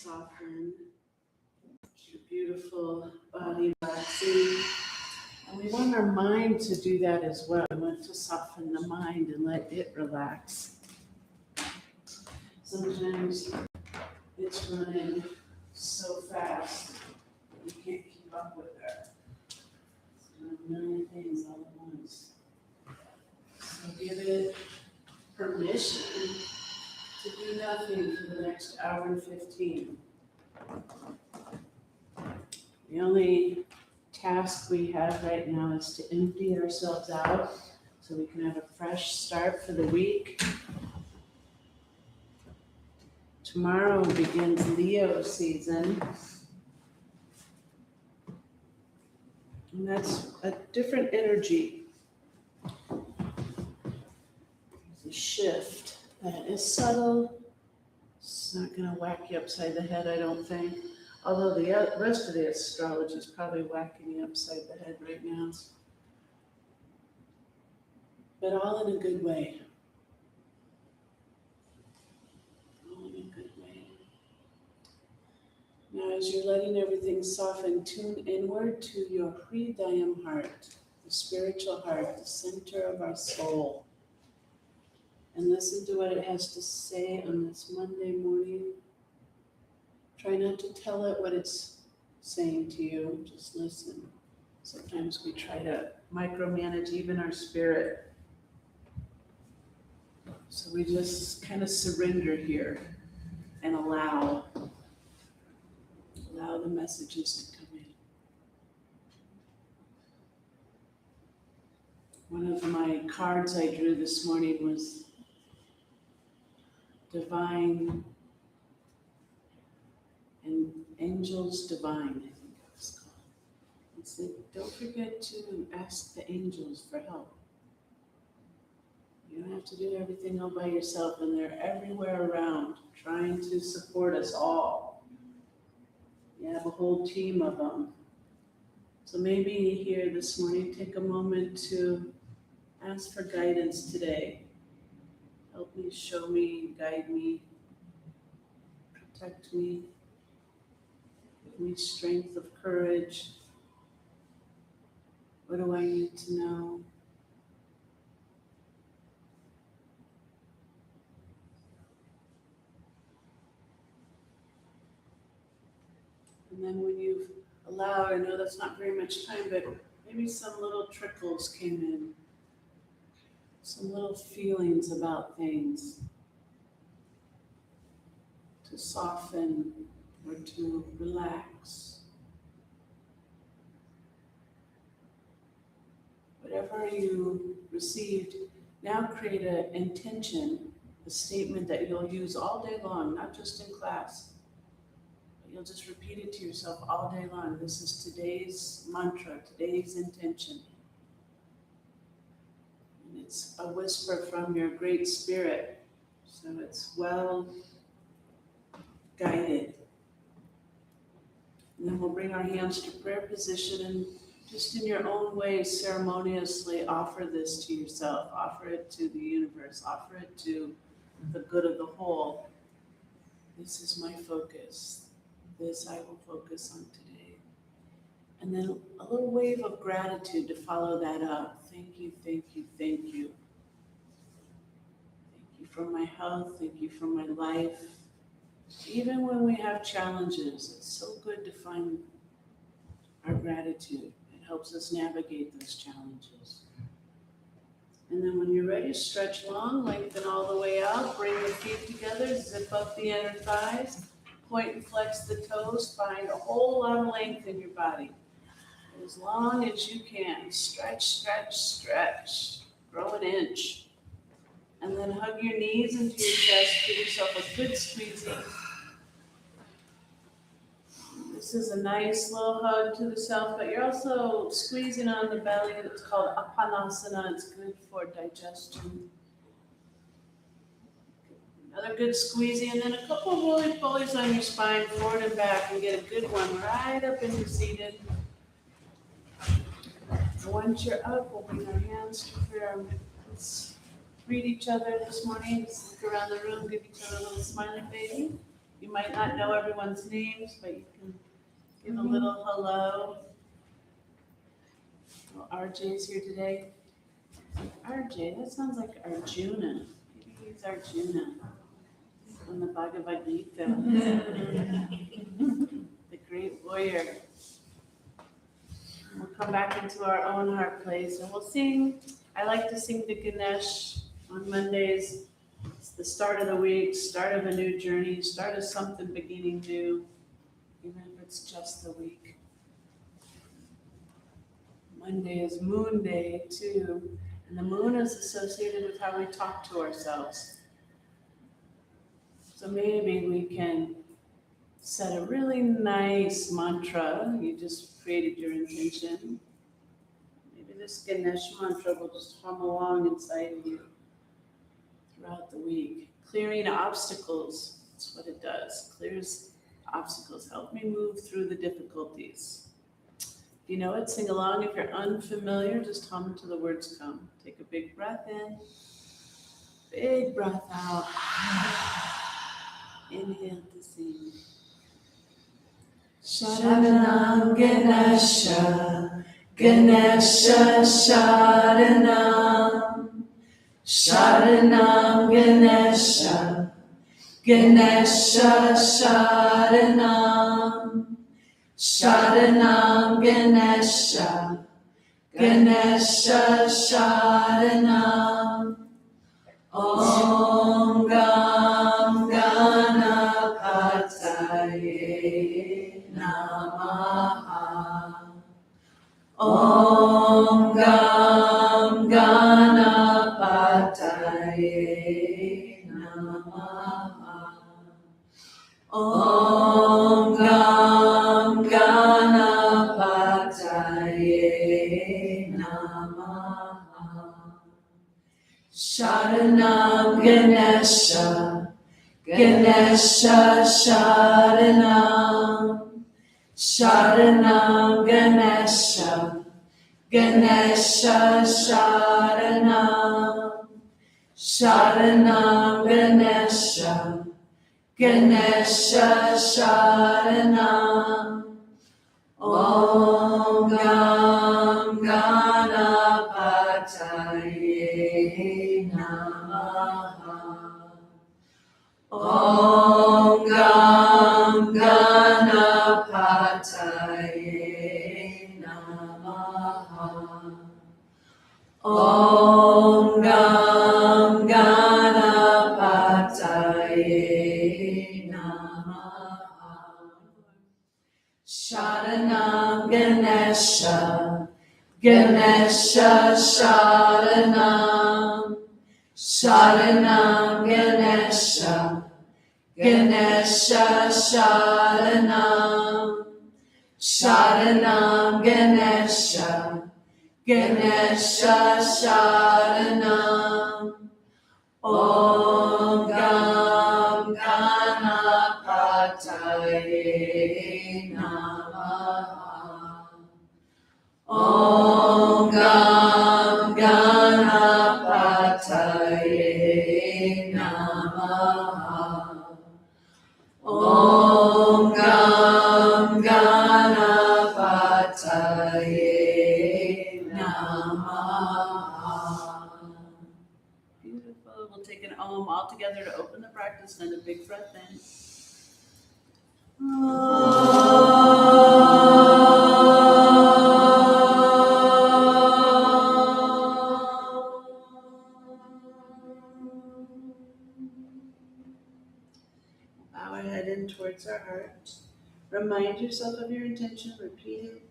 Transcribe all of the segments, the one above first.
Soften your beautiful body relaxing. And we want our mind to do that as well. We want to soften the mind and let it relax. Sometimes it's running so fast you can't keep up with it. It's doing a million things all at once. So give it permission to do nothing for the next hour and 15. The only task we have right now is to empty ourselves out so we can have a fresh start for the week. Tomorrow begins Leo season. And that's a different energy. It's a shift that is subtle. It's not going to whack you upside the head, I don't think. Although the rest of the astrology is probably whacking you upside the head right now. But all in a good way. All in a good way. Now, as you're letting everything soften, tune inward to your Hridayam heart, the spiritual heart, the center of our soul. And listen to what it has to say on this Monday morning. Try not to tell it what it's saying to you, just listen. Sometimes we try to micromanage even our spirit. So we just kind of surrender here and allow the messages to come in. One of my cards I drew this morning was Divine and Angels Divine, I think it was called. It said, don't forget to ask the angels for help. You don't have to do everything all by yourself, and they're everywhere around trying to support us all. You have a whole team of them. So maybe here this morning, take a moment to ask for guidance today. Help me, show me, guide me, protect me. Give me strength of courage. What do I need to know? And then when you allow, I know that's not very much time, but maybe some little trickles came in. Some little feelings about things. To soften or to relax. Whatever you received, now create an intention, a statement that you'll use all day long, not just in class. But you'll just repeat it to yourself all day long. This is today's mantra, today's intention. And it's a whisper from your great spirit, so it's well guided. And then we'll bring our hands to prayer position and just in your own way ceremoniously offer this to yourself, offer it to the universe, offer it to the good of the whole. This is my focus. This I will focus on today. And then a little wave of gratitude to follow that up. Thank you, thank you, thank you. Thank you for my health, thank you for my life. Even when we have challenges, it's so good to find our gratitude. It helps us navigate those challenges. And then when you're ready, stretch long, lengthen all the way out, bring the feet together, zip up the inner thighs, point and flex the toes, find a whole lot of length in your body. As long as you can, stretch, stretch, stretch, grow an inch. And then hug your knees into your chest, give yourself a good squeezing. This is a nice little hug to the self, but you're also squeezing on the belly. It's called Apanasana. It's good for digestion. Another good squeezing, and then a couple of roly polies on your spine, forward and back, and get a good one right up into seated. And once you're up, we'll bring our hands to prayer. Let's greet each other this morning. Just look around the room, give each other a little smiley baby. You might not know everyone's names, but you can give a little hello. Well, RJ's here today. RJ, that sounds like Arjuna. Maybe he's Arjuna from the Bhagavad Gita. The great warrior. We'll come back into our own heart place and we'll sing. I like to sing the Ganesh on Mondays. It's the start of the week, start of a new journey, start of something beginning new, even if it's just the week. Monday is Moon Day too, and the moon is associated with how we talk to ourselves. So maybe we can set a really nice mantra. You just created your intention. Maybe this Ganesh mantra will just hum along inside of you throughout the week. Clearing obstacles, that's what it does. Clears obstacles. Help me move through the difficulties. If you know it, sing along. If you're unfamiliar, just hum until the words come. Take a big breath in. Big breath out. Inhale to sing. Sharanam Ganesha, Ganesha Sharanam, Sharanam Ganesha, Ganesha Sharanam, Sharanam Ganesha, Ganesha Sharanam, Om Gam Ganapataye Namaha. Om Gam Ganapataye Namaha. Om Gam Ganapataye Namaha. Sharanam Ganesha, Ganesha Sharanam, Sharanam Ganesha, Ganesha Sharanam, Sharanam Ganesha, Ganesha Sharanam, Om Gam Ganapataye Namaha. Om Gam Ganapataye Namaha. Om Gam Ganapataye Namaha. Sharanam Ganesha, Ganesha Sharanam, Sharanam Ganesha, Ganesha Sharanam, Sharanam Ganesha, Ganesha Sharanam, Om Gam Ganapataye Namaha. Om Gam Ganapataye Namaha. Om Gam Ganapataye Namaha. Beautiful. We'll take an Om all together to open the practice, then a big breath in. Bow our head in towards our heart. Remind yourself of your intention. Repeat it.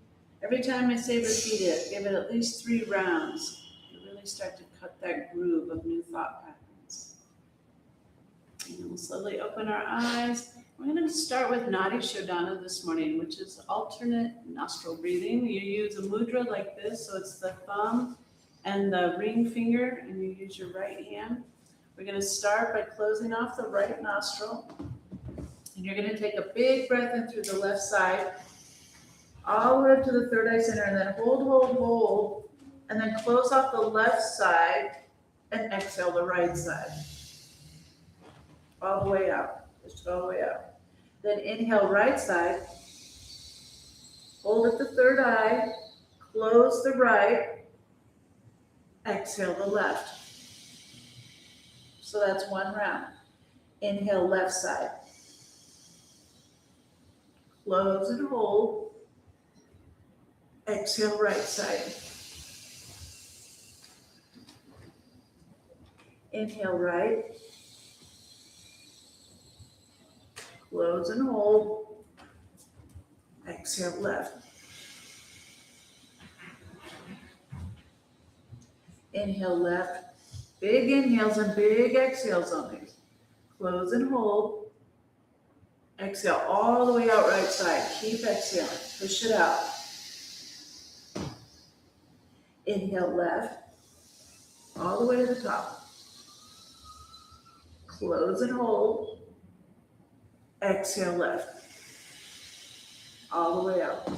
Every time I say repeat it, give it at least 3 rounds. You really start to cut that groove of new thought patterns. And then we'll slowly open our eyes. We're going to start with Nadi Shodhana this morning, which is alternate nostril breathing. You use a mudra like this, so it's the thumb and the ring finger, and you use your right hand. We're going to start by closing off the right nostril. And you're going to take a big breath in through the left side, all the way up to the third eye center, and then hold, and then close off the left side and exhale the right side. All the way out, just all the way out. Then inhale right side, hold at the third eye, close the right, exhale the left. So that's one round. Inhale left side, close and hold, exhale right side. Inhale right, close and hold, exhale left. Inhale left, big inhales and big exhales on these. Close and hold, exhale all the way out right side. Keep exhaling, push it out. Inhale left, all the way to the top. Close and hold, exhale left, all the way out.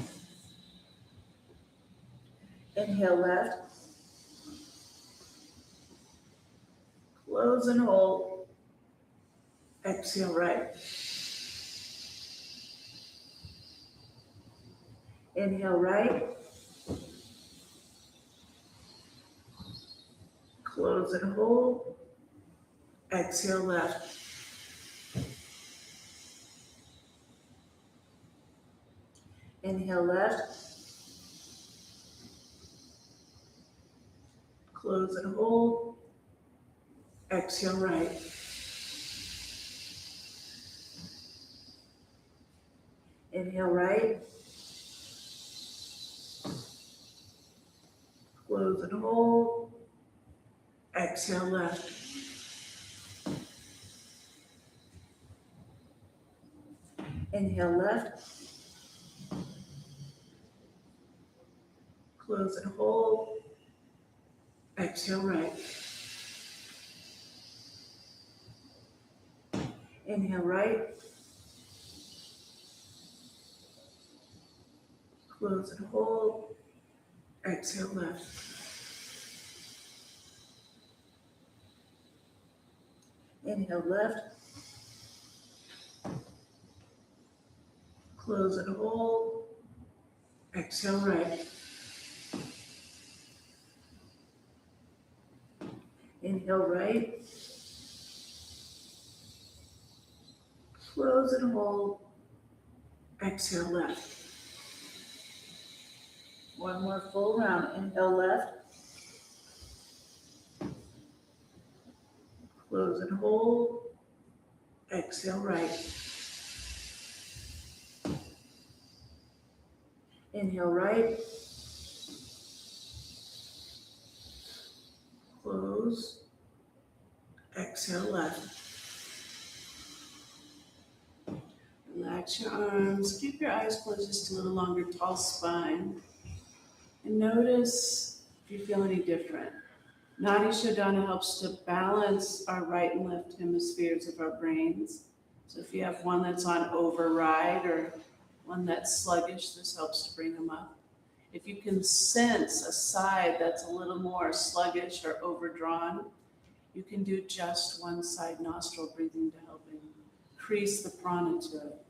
Inhale left, close and hold, exhale right. Inhale right, close and hold, exhale left. Inhale left, close and hold, exhale right. Inhale right, close and hold, exhale left. Inhale left, close and hold, exhale right. Inhale right, close and hold, exhale left. Inhale left, close and hold, exhale right. Inhale right, close and hold, exhale left. One more full round. Inhale left, close and hold, exhale right. Inhale right, close, exhale left. Relax your arms, keep your eyes closed just a little longer, tall spine. And notice if you feel any different. Nadi Shodhana helps to balance our right and left hemispheres of our brains. So if you have one that's on override or one that's sluggish, this helps to bring them up. If you can sense a side that's a little more sluggish or overdrawn, you can do just one side nostril breathing to help increase the prana to it.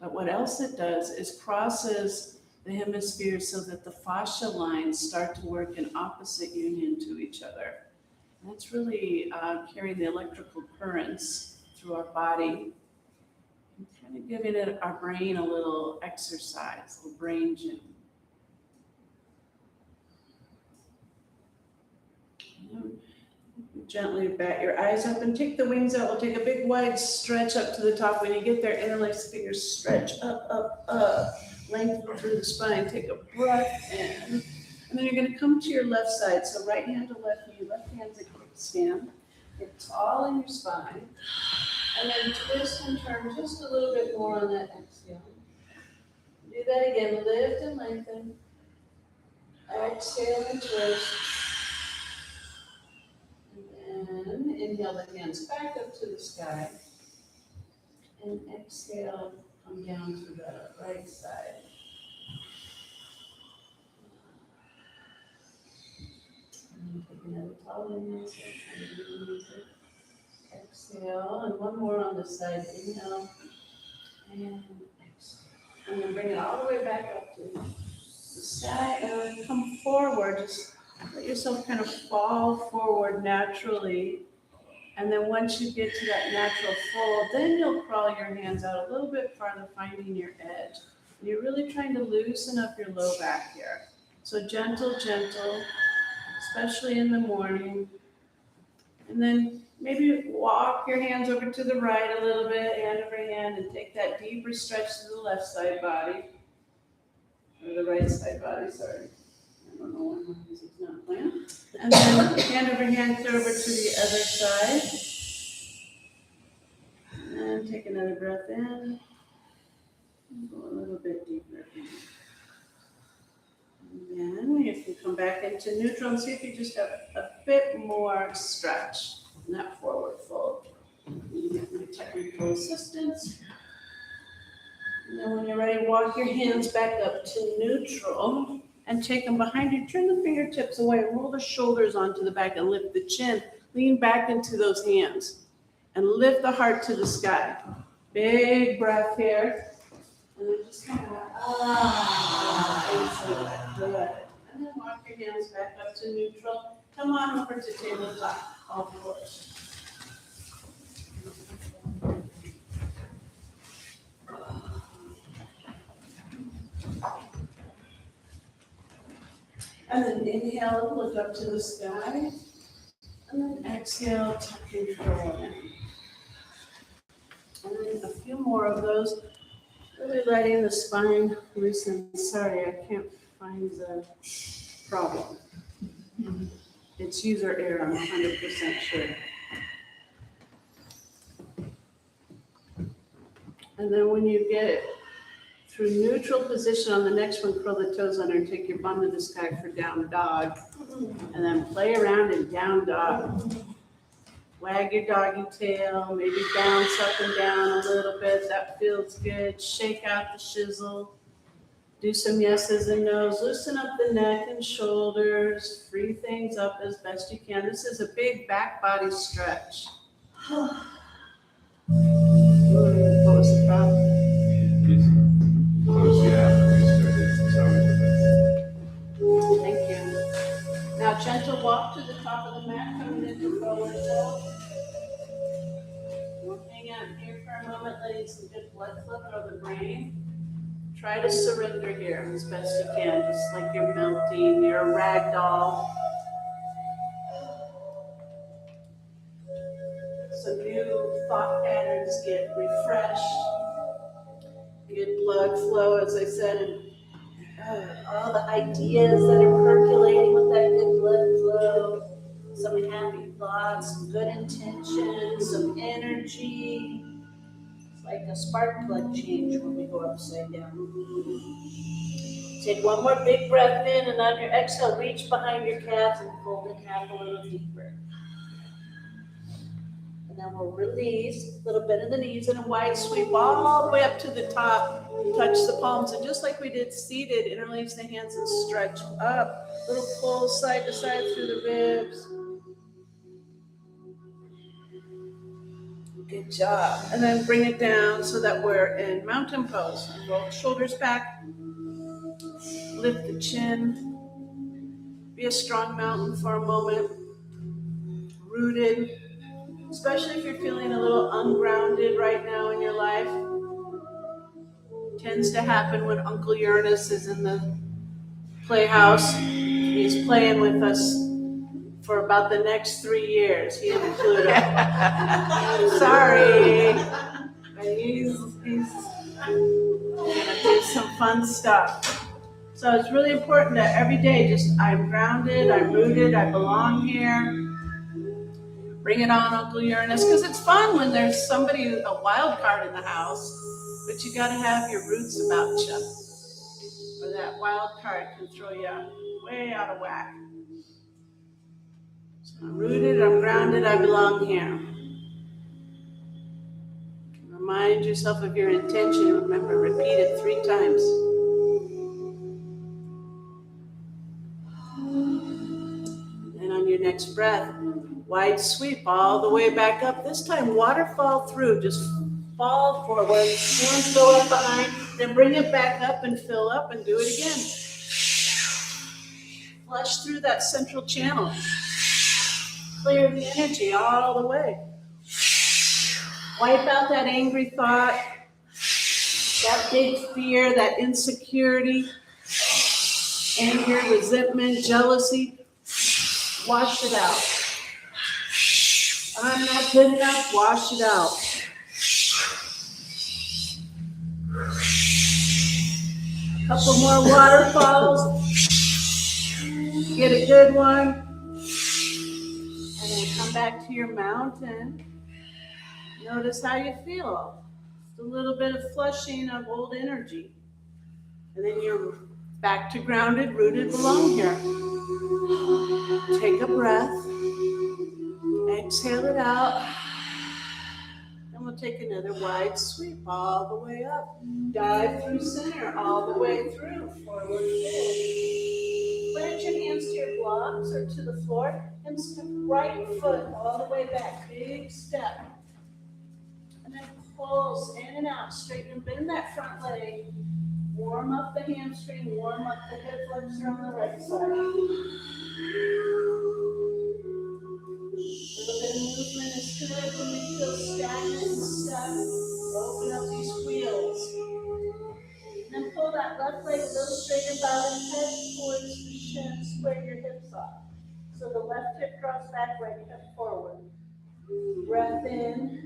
But what else it does is crosses the hemispheres so that the fascia lines start to work in opposite union to each other. And that's really carrying the electrical currents through our body and kind of giving our brain a little exercise, a little brain gym. Gently bat your eyes open, take the wings out. We'll take a big wide stretch up to the top. When you get there, interlace the fingers, stretch up, up, up. Lengthen through the spine. Take a breath in. And then you're going to come to your left side. So right hand to left knee, left hand's a kickstand. Get tall in your spine. And then twist and turn just a little bit more on that exhale. Do that again. Lift and lengthen. Exhale and twist. And inhale the hands back up to the sky. And exhale, come down to the right side. And take another tall inhale. Exhale, and one more on this side. Inhale, And exhale. And then bring it all the way back up to the sky and then come forward. Just let yourself kind of fall forward naturally. And then once you get to that natural fold, then you'll crawl your hands out a little bit farther, finding your edge. And you're really trying to loosen up your low back here. So gentle, gentle, especially in the morning. And then maybe walk your hands over to the right a little bit, hand over hand, and take that deeper stretch to the left side body. Or the right side body, sorry. I don't know why my music's not playing. And then hand over hand, clear over to the other side. And take another breath in. And go a little bit deeper. And then you can come back into neutral and see if you just have a bit more stretch in that forward fold. You get my technical assistance. And then when you're ready, walk your hands back up to neutral and take them behind you. Turn the fingertips away, roll the shoulders onto the back and lift the chin. Lean back into those hands and lift the heart to the sky. Big breath here. And then just kind of, good. And then walk your hands back up to neutral. Come on over to tabletop, all fours. And then inhale, look up to the sky. And then exhale, tuck and curl in. And then a few more of those. Really letting the spine loosen. Sorry, I can't find the problem. It's user error, I'm 100% sure. And then when you get through neutral position on the next one, curl the toes under and take your bum to the sky for down dog. And then play around in down dog. Wag your doggy tail, maybe bounce up and down a little bit. That feels good. Shake out the shizzle. Do some yeses and nos. Loosen up the neck and shoulders. Free things up as best you can. This is a big back body stretch. What was the problem? Close the app and restart it. Thank you. Now gentle walk to the top of the mat, coming into forward fold. We'll hang out here for a moment, letting some good blood flow through the brain. Try to surrender here as best you can, just like you're melting, you're a rag doll. Some new thought patterns get refreshed. Good blood flow, as I said, and all the ideas that are percolating with that good blood flow. Some happy thoughts, some good intentions, some energy. It's like a spark plug change when we go upside down. Take one more big breath in, and on your exhale, reach behind your calves and fold in half a little deeper. And then we'll release a little bit of the knees and a wide sweep all the way up to the top. Touch the palms, and just like we did seated, interlace the hands and stretch up. Little pull side to side through the ribs. Good job. And then bring it down so that we're in mountain pose. Roll the shoulders back. Lift the chin. Be a strong mountain for a moment. Rooted. Especially if you're feeling a little ungrounded right now in your life. Tends to happen when Uncle Uranus is in the playhouse. He's playing with us for about the next 3 years. He and Pluto. Sorry, but he's gonna do some fun stuff. So it's really important that every day, just I'm grounded, I'm rooted, I belong here. Bring it on, Uncle Uranus, because it's fun when there's somebody, a wild card in the house, but you gotta have your roots about you, or that wild card can throw you way out of whack. So I'm rooted, I'm grounded, I belong here. Remind yourself of your intention. Remember, repeat it 3 times. And on your next breath, wide sweep all the way back up. This time, waterfall through. Just fall forward, hands go up behind, then bring it back up and fill up and do it again. Flush through that central channel. Clear the energy all the way. Wipe out that angry thought, that big fear, that insecurity, anger, resentment, jealousy. Wash it out. I'm not good enough, wash it out. A couple more waterfalls. Get a good one. And then come back to your mountain. Notice how you feel. Just a little bit of flushing of old energy. And then you're back to grounded, rooted, belong here. Take a breath. Exhale it out. Then we'll take another wide sweep all the way up. Dive through center all the way through. Forward fold. Plant your hands to your blocks or to the floor and step right foot all the way back. Big step. And then pulse in and out. Straighten and bend that front leg. Warm up the hamstring. Warm up the hip flexor on the right side. A little bit of movement is good. When we feel stagnant and stuck, open up these wheels. And then pull that left leg a little straighter, bow and head towards the shin. Square your hips off. So the left hip draws back, right hip forward. Breath in.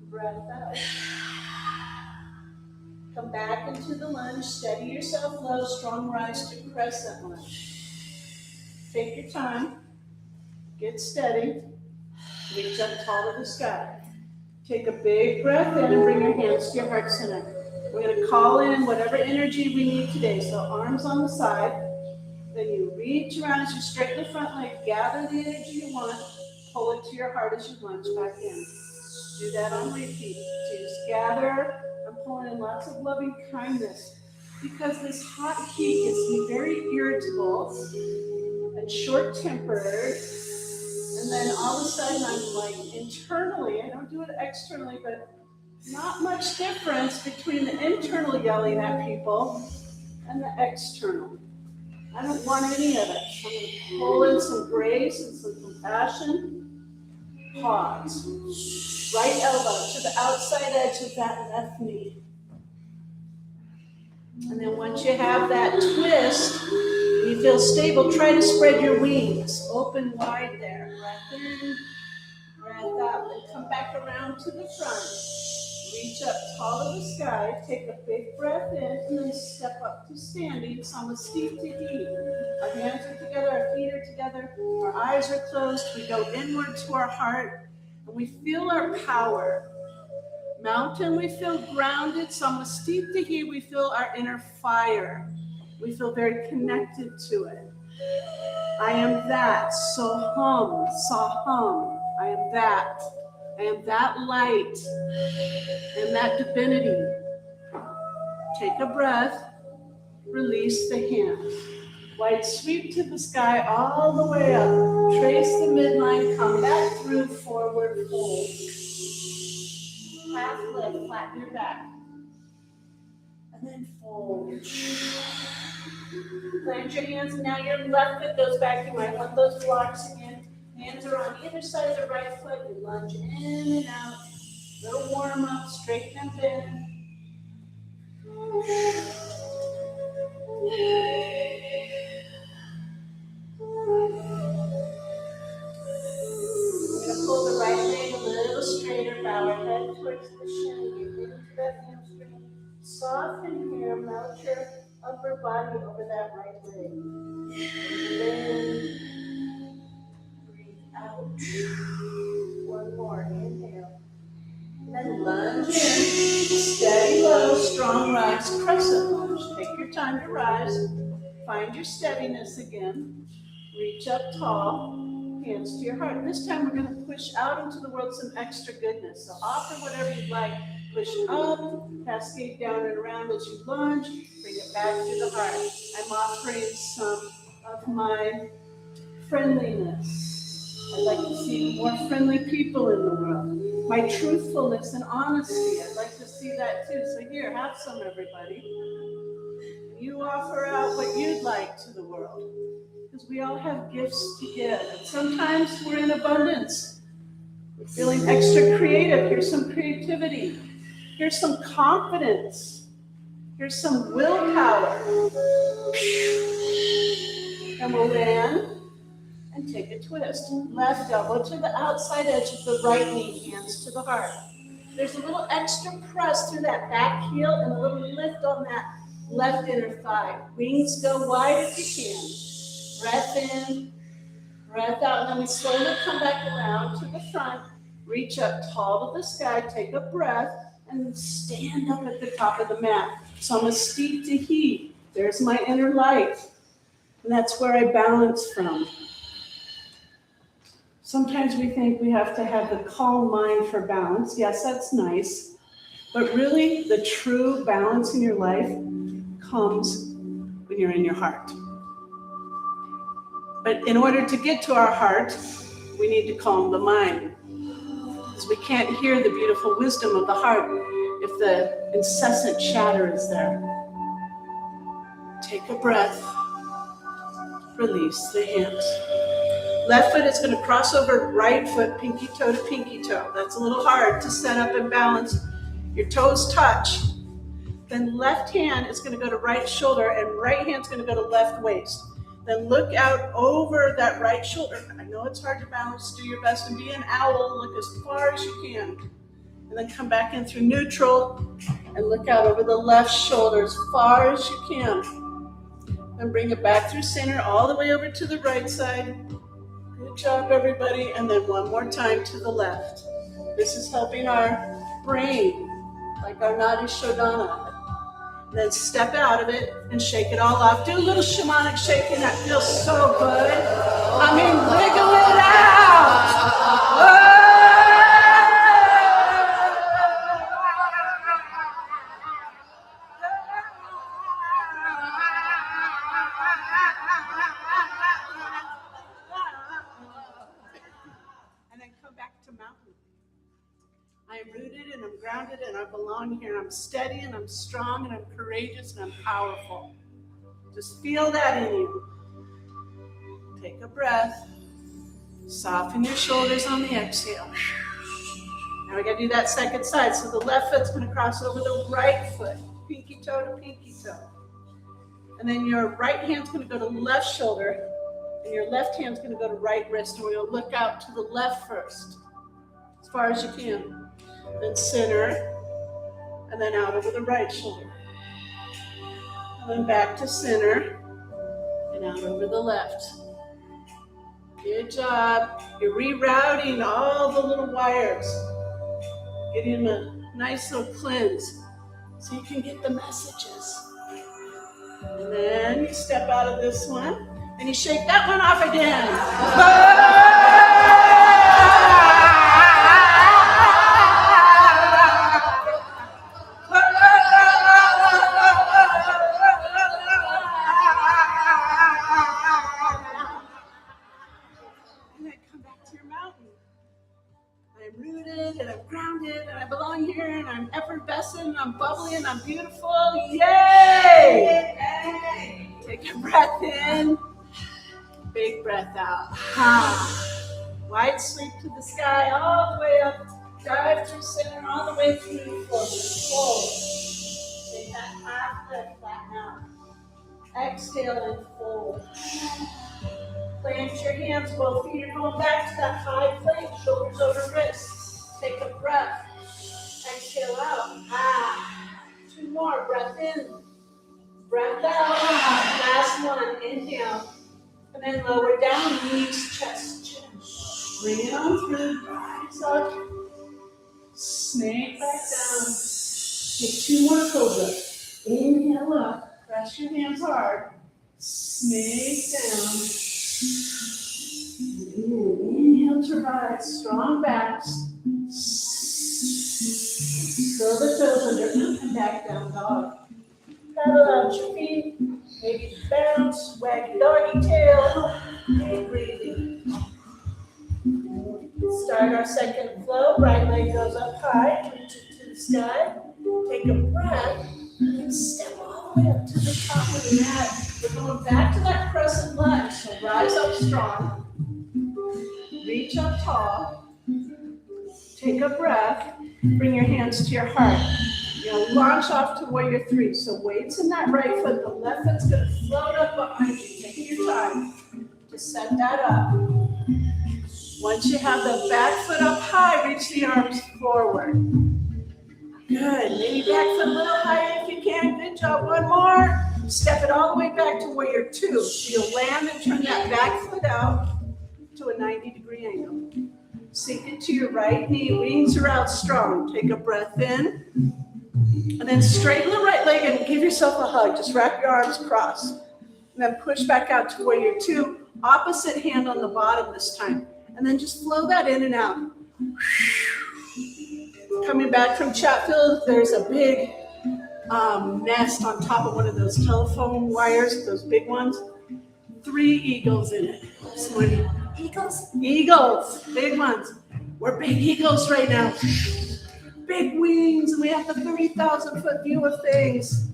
Breath out. Come back into the lunge. Steady yourself low. Strong rise to crescent lunge. Take your time. Get steady. Reach up tall to the sky. Take a big breath in and bring your hands to your heart center. We're going to call in whatever energy we need today. So arms on the side. Then you reach around as you straighten the front leg. Gather the energy you want. Pull it to your heart as you lunge back in. Do that on repeat. So you just gather. I'm pulling in lots of loving kindness. Because this hot heat gets me very irritable and short-tempered. And then all of a sudden I'm like internally, I don't do it externally, but not much difference between the internal yelling at people and the external. I don't want any of it. I'm going to pull in some grace and some compassion. Pause. Right elbow to the outside edge of that left knee. And then once you have that twist, you feel stable, try to spread your wings. Open wide there. Breath in, breath out. Then come back around to the front. Reach up tall to the sky. Take a big breath in and then step up to standing. Samasthiti. Our hands are together, our feet are together, our eyes are closed. We go inward to our heart and we feel our power. Mountain, we feel grounded. Samasthiti, we feel our inner fire. We feel very connected to it. I am that. Soham, Saham. I am that. I am that light. I am that divinity. Take a breath. Release the hands. Wide sweep to the sky all the way up. Trace the midline. Come back through. Forward fold. Half lift. Flatten your back. And then fold. Plant your hands. Now your left foot goes back. You might want those blocks again. Hands are on either side of the right foot. You lunge in and out. Little warm up. Straighten and bend. We're going to pull the right leg a little straighter. Bow our head towards the shin. Get into that hamstring. Soften here. Melt your upper body over that right leg. Breathe in. Breathe out. One more. Inhale. And then lunge in. Steady, low, strong rise. Crescent lunge. Take your time to rise. Find your steadiness again. Reach up tall. Hands to your heart. This time we're going to push out into the world some extra goodness. So offer whatever you'd like. Push up, cascade down and around as you lunge. Bring it back to the heart. I'm offering some of my friendliness, I'd like to see more friendly people in the world. My truthfulness and honesty, I'd like to see that too. So here, have some, everybody. You offer out what you'd like to the world, because we all have gifts to give. And sometimes we're in abundance. We're feeling extra creative. Here's some creativity. Here's some confidence. Here's some willpower. And we'll land and take a twist. Left elbow to the outside edge of the right knee, hands to the heart. There's a little extra press through that back heel and a little lift on that left inner thigh. Wings go wide if you can. Breath in, breath out, and then we slowly come back around to the front. Reach up tall to the sky, take a breath, and stand up at the top of the mat. So I'm a steep to heat. There's my inner light. And that's where I balance from. Sometimes we think we have to have the calm mind for balance. Yes, that's nice. But really, the true balance in your life comes when you're in your heart. But in order to get to our heart, we need to calm the mind. Because we can't hear the beautiful wisdom of the heart if the incessant chatter is there. Take a breath. Release the hands. Left foot is going to cross over right foot, pinky toe to pinky toe. That's a little hard to set up and balance. Your toes touch. Then left hand is going to go to right shoulder and right hand's going to go to left waist. Then look out over that right shoulder. I know it's hard to balance. Do your best and be an owl. Look as far as you can. And then come back in through neutral and look out over the left shoulder as far as you can. Then bring it back through center all the way over to the right side. Good job, everybody. And then one more time to the left. This is helping our brain, like our Nadi Shodhana. Then step out of it and shake it all off. Do a little shamanic shaking. That feels so good. I mean, wiggle it out. And then come back to mountain. I am rooted and I'm grounded and I belong here. I'm steady and I'm strong and I'm courageous and I'm powerful. Just feel that in you. Take a breath. Soften your shoulders on the exhale. Now we got to do that second side. So the left foot's going to cross over the right foot. Pinky toe to pinky toe. And then your right hand's going to go to left shoulder. And your left hand's going to go to right wrist. And we're going to look out to the left first. As far as you can. Then center, and then out over the right shoulder. And then back to center, and out over the left. Good job. You're rerouting all the little wires. Getting a nice little cleanse so you can get the messages. And then you step out of this one, and you shake that one off again. I'm bubbly and I'm beautiful. Yay! Take a breath in. Big breath out. Wide sweep to the sky, all the way up. Dive through center, all the way through forward. Take that half lift, flatten out. Exhale and forward. Plant your hands, both feet are going back to that high plank, shoulders over wrists. Take a breath. Exhale out. 2 more. Breath in. Breath out. Last one. Inhale. And then lower down. Knees, chest, chin. Bring it on through. Rise up. Snake back down. Take 2 more cobra. Inhale up. Press your hands hard. Snake down. Inhale to rise. Strong backs. Curl the toes under and back down dog. Paddle out your feet. Maybe bounce, wag your doggy tail. Keep breathing. our second flow. Right leg goes up high, reach it to the sky. Take a breath, and step all the way up to the top of the mat. We're going back to that crescent lunge. So rise up strong, reach up tall, take a breath, bring your hands to your heart. You're gonna launch off to warrior three. So weights in that right foot, the left foot's gonna float up behind you. Take your time to set that up. Once you have the back foot up high, reach the arms forward. Good, maybe back foot a little higher if you can. Good job, one more. Step it all the way back to warrior two. So you'll land and turn that back foot out to a 90-degree angle. Sink it to your right knee, wings are out strong. Take a breath in. And then straighten the right leg and give yourself a hug. Just wrap your arms crossed. And then push back out to warrior two. Opposite hand on the bottom this time. And then just flow that in and out. Coming back from Chatfield, there's a big nest on top of one of those telephone wires, those big ones. 3 eagles in it. This morning. Eagles? Eagles, big ones. We're big eagles right now. Big wings, and we have the 30,000 foot view of things.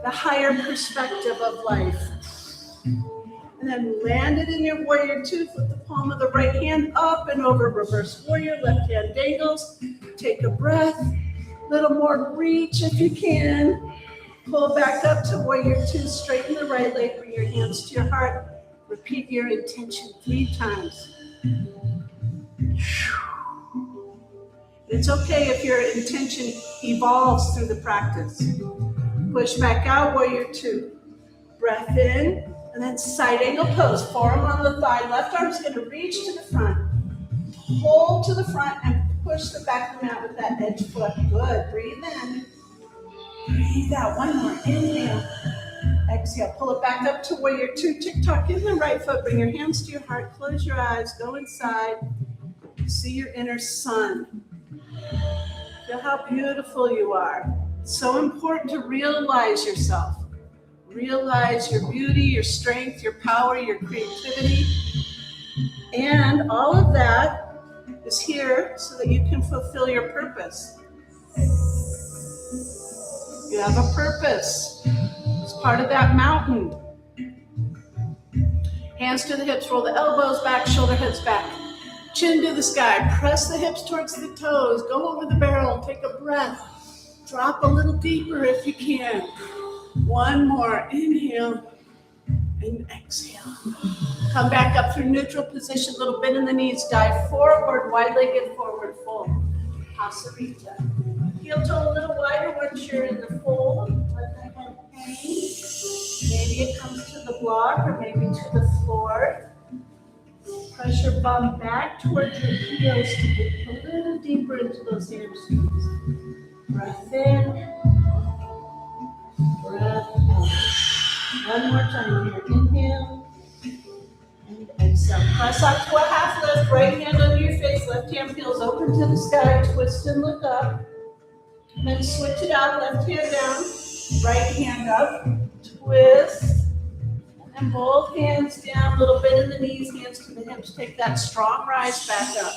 The higher perspective of life. And then land it in your warrior two with the palm of the right hand up and over, reverse warrior, left hand dangles. Take a breath, a little more reach if you can. Pull back up to warrior two, straighten the right leg, bring your hands to your heart. Repeat your intention 3 times. It's okay if your intention evolves through the practice. Push back out, warrior two. Breath in, and then side angle pose. Forearm on the thigh, left arm's gonna reach to the front. Hold to the front and push the back of the mat with that edge foot. Good, breathe in. Breathe out, one more, inhale. Exhale, pull it back up to warrior two. Tick-tock in the right foot, bring your hands to your heart, close your eyes, go inside. See your inner sun. Feel how beautiful you are. It's so important to realize yourself. Realize your beauty, your strength, your power, your creativity. And all of that is here so that you can fulfill your purpose. You have a purpose. It's part of that mountain. Hands to the hips, roll the elbows back, shoulder heads back. Chin to the sky, press the hips towards the toes, go over the barrel, take a breath. Drop a little deeper if you can. One more, inhale and exhale. Come back up through neutral position, little bend in the knees, dive forward, wide-legged forward fold. Hasarita. Heel toe a little wider once you're in the fold. Let the head hang. Maybe it comes to the block or maybe to the floor. Press your bum back towards your heels to get a little deeper into those hamstrings. Breath in, breath out. One more time here. Inhale and exhale. Press up to a half lift. Right hand under your face. Left hand feels open to the sky. Twist and look up. And then switch it out. Left hand down. Right hand up. Twist. And both hands down, a little bit in the knees, hands to the hips. Take that strong rise back up.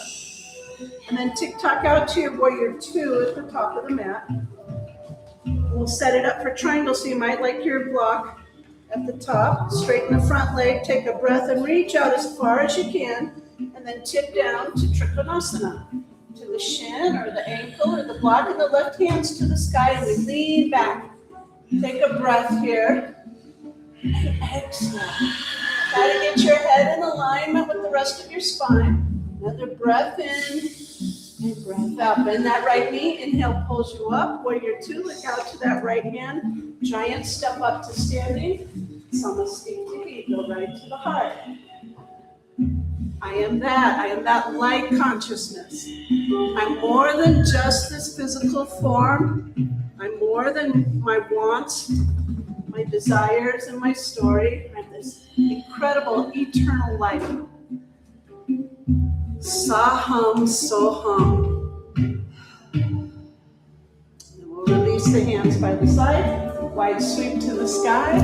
And then tick-tock out to your warrior two at the top of the mat. We'll set it up for triangle, so you might like your block at the top. Straighten the front leg, take a breath, and reach out as far as you can. And then tip down to Trikonasana. To the shin or the ankle or the block, and the left hands to the sky, and we lean back. Take a breath here. And exhale. Try to get your head in alignment with the rest of your spine. Another breath in and breath out. Bend that right knee. Inhale pulls you up. Warrior two. Look out to that right hand. Giant step up to standing. Samasthiti. Go right to the heart. I am that. I am that light consciousness. I'm more than just this physical form. I'm more than my wants, my desires, and my story. I have this incredible eternal life. Saham Soham. And we'll release the hands by the side. Wide sweep to the sky.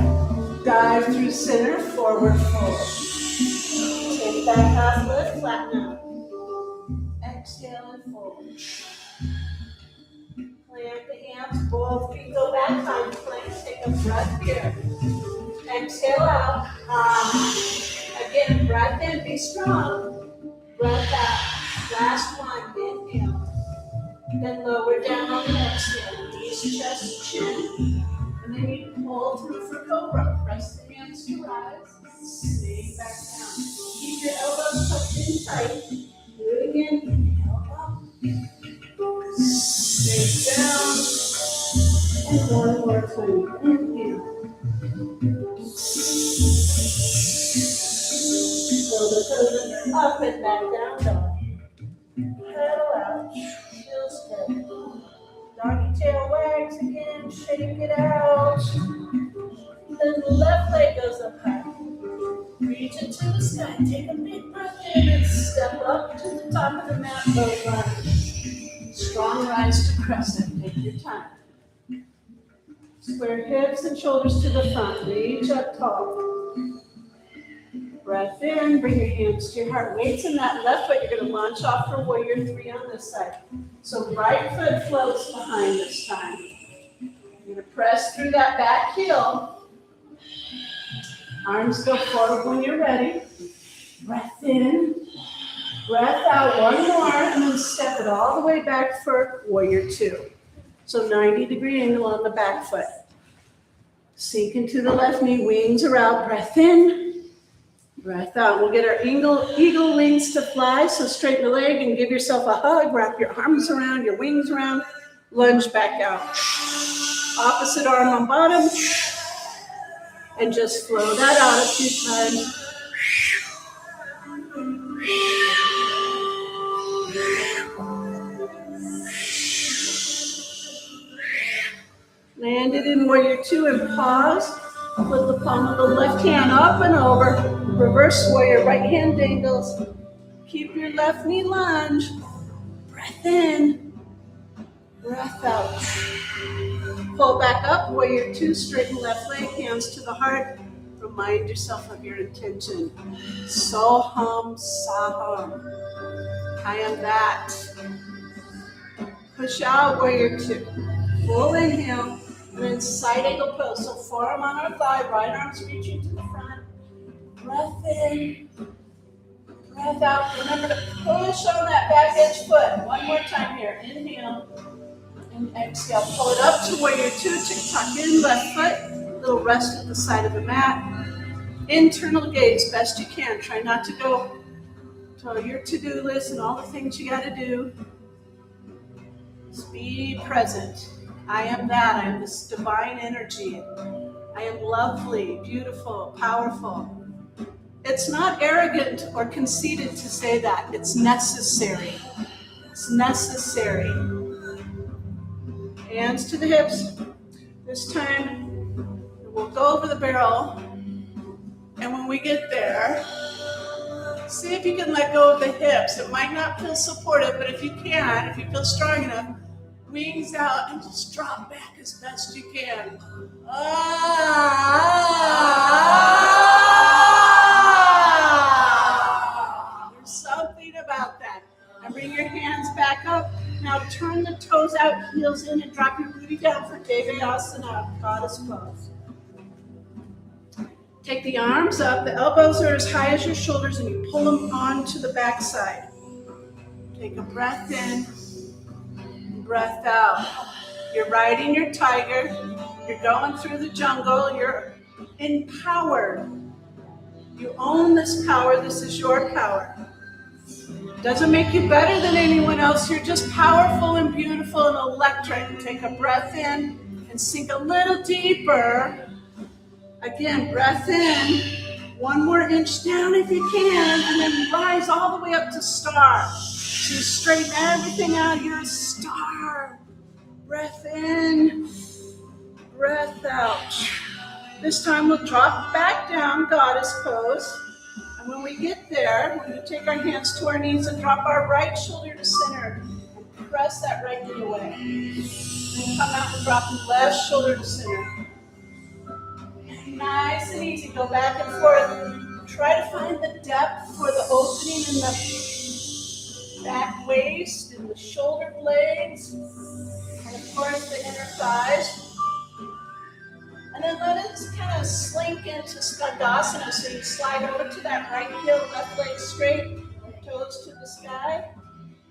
Dive through center, forward fold. Take that half lift, flatten out. Both feet go back, time plank. Take a breath here. Exhale out. Again, breath in, be strong. Breath out. Last one, inhale. Then lower down on the exhale. Knees, chest, chin. And then you pull through for cobra. Press the hands to rise. Stay back down. Keep your elbows tucked in tight. Do it again. Inhale up. Stay down. And one more time. Inhale. Pull the toes up and back down, dog. Pedal out. Feels good. Doggy tail wags again. Shake it out. Then the left leg goes up high. Reach into the sky. Take a big breath in and step up to the top of the mat. Both arms. Strong rise to crescent. Take your time. Square hips and shoulders to the front. Reach up tall. Breath in, bring your hands to your heart. Weights in that left foot. You're going to launch off for warrior 3 on this side. So right foot floats behind this time. You're going to press through that back heel. Arms go forward when you're ready. Breath in, breath out. One more, and then step it all the way back for warrior 2. So 90-degree angle on the back foot. Sink into the left knee, wings are out. Breath in, breath out. We'll get our eagle wings to fly. So straighten the leg and give yourself a hug. Wrap your arms around, your wings around. Lunge back out. Opposite arm on bottom. And just flow that out a few times. Land it in warrior 2 and pause. Put the palm of the left hand up and over. Reverse warrior, right hand dangles. Keep your left knee lunge. Breath in. Breath out. Pull back up, warrior 2, straighten left leg, hands to the heart. Remind yourself of your intention. Soham Saham. I am that. Push out, warrior 2. Full inhale, and then side angle pose. So forearm on our thigh, right arm's reaching to the front. Breath in, breath out. Remember to push on that back edge foot. One more time here. Inhale. And exhale, pull it up to warrior 2, tuck in, left foot, little rest at the side of the mat. Internal gaze, best you can. Try not to go to your to-do list and all the things you gotta do. Just be present. I am that, I am this divine energy. I am lovely, beautiful, powerful. It's not arrogant or conceited to say that, it's necessary. It's necessary. Hands to the hips. This time, we'll go over the barrel. And when we get there, see if you can let go of the hips. It might not feel supportive, but if you can, if you feel strong enough, wings out and just drop back as best you can. There's something about that. Now bring your hands back up. Now turn the toes out, heels in, and drop your booty down for Devasana, goddess pose. Take the arms up, the elbows are as high as your shoulders, and you pull them onto the back side. Take a breath in, breath out. You're riding your tiger, you're going through the jungle, you're empowered. You own this power, this is your power. Doesn't make you better than anyone else. You're just powerful and beautiful and electric. Take a breath in and sink a little deeper. Again, breath in. One more inch down if you can, and then rise all the way up to star. So you straighten everything out. You're a star. Breath in, breath out. This time we'll drop back down, goddess pose. And when we get there, we're going to take our hands to our knees and drop our right shoulder to center and press that right knee away. Then come out and drop the left shoulder to center. Nice and easy. Go back and forth. Try to find the depth for the opening in the back waist and the shoulder blades. Kind of towards the inner thighs. And then let it kind of slink into Skandasana. So you slide over to that right heel, left leg straight, toes to the sky.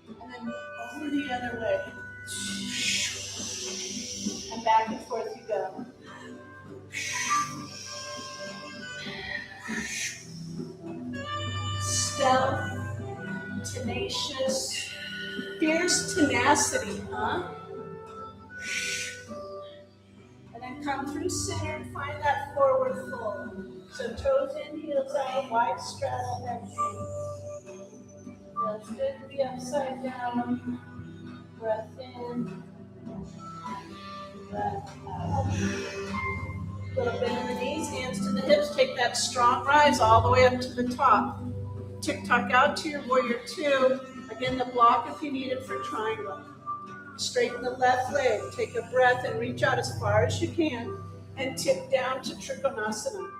And then over the other way. And back and forth you go. Stealth, tenacious, fierce tenacity, huh? And then come through center and find that forward fold. So toes in, heels out, wide straddle, neck hang. Feels good to be upside down. Breath in, breath out. Little bend in the knees, hands to the hips. Take that strong rise all the way up to the top. Tick-tock out to your warrior two. Again, the block if you need it for triangle. Straighten the left leg. Take a breath and reach out as far as you can. And tip down to Trikonasana.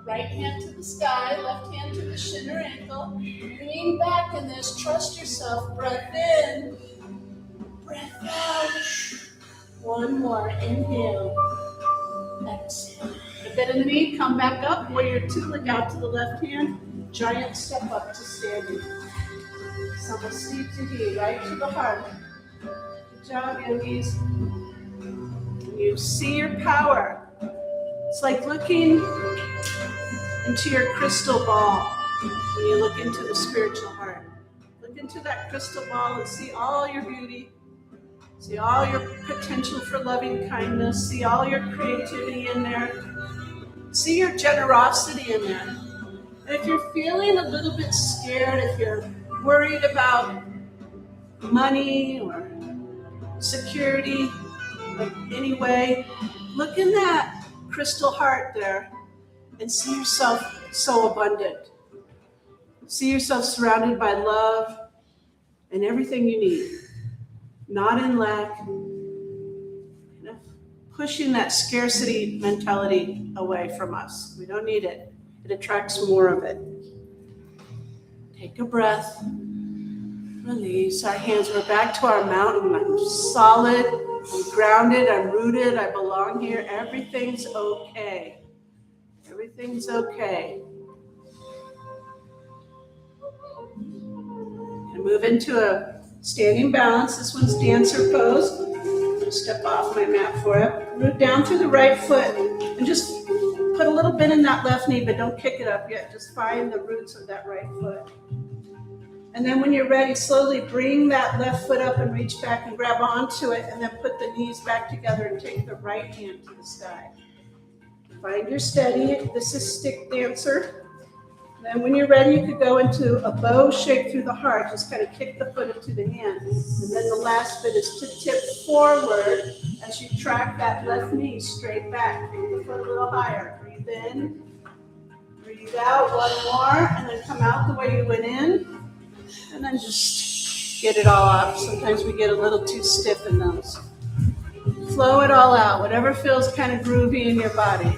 Right hand to the sky, left hand to the shin or ankle. Lean back in this. Trust yourself. Breath in. Breath out. One more. Inhale. Exhale. A bit in the knee. Come back up. Warrior two. Look out to the left hand. Giant step up to standing. Samasthiti, right to the heart. Good job, yogis. You see your power. It's like looking into your crystal ball when you look into the spiritual heart. Look into that crystal ball and see all your beauty. See all your potential for loving kindness. See all your creativity in there. See your generosity in there. And if you're feeling a little bit scared, if you're worried about money or security, like any way, look in that crystal heart there and see yourself so abundant. See yourself surrounded by love and everything you need, not in lack, pushing that scarcity mentality away from us. We don't need it. It attracts more of it. Take a breath. Release. Our hands, we're back to our mountain. I'm solid. I'm grounded. I'm rooted. I belong here. Everything's okay. Everything's okay. And move into a standing balance. This one's dancer pose. I'll step off my mat for it. Root down through the right foot and just put a little bit in that left knee, but don't kick it up yet. Just find the roots of that right foot. And then when you're ready, slowly bring that left foot up and reach back and grab onto it, and then put the knees back together and take the right hand to the sky. Find your steady. This is stick dancer. Then when you're ready, you could go into a bow shape through the heart. Just kind of kick the foot into the hand. And then the last bit is to tip forward as you track that left knee straight back. Take the foot a little higher. Breathe in. Breathe out. One more. And then come out the way you went in. And then just get it all up. Sometimes we get a little too stiff in those. Flow it all out. Whatever feels kind of groovy in your body.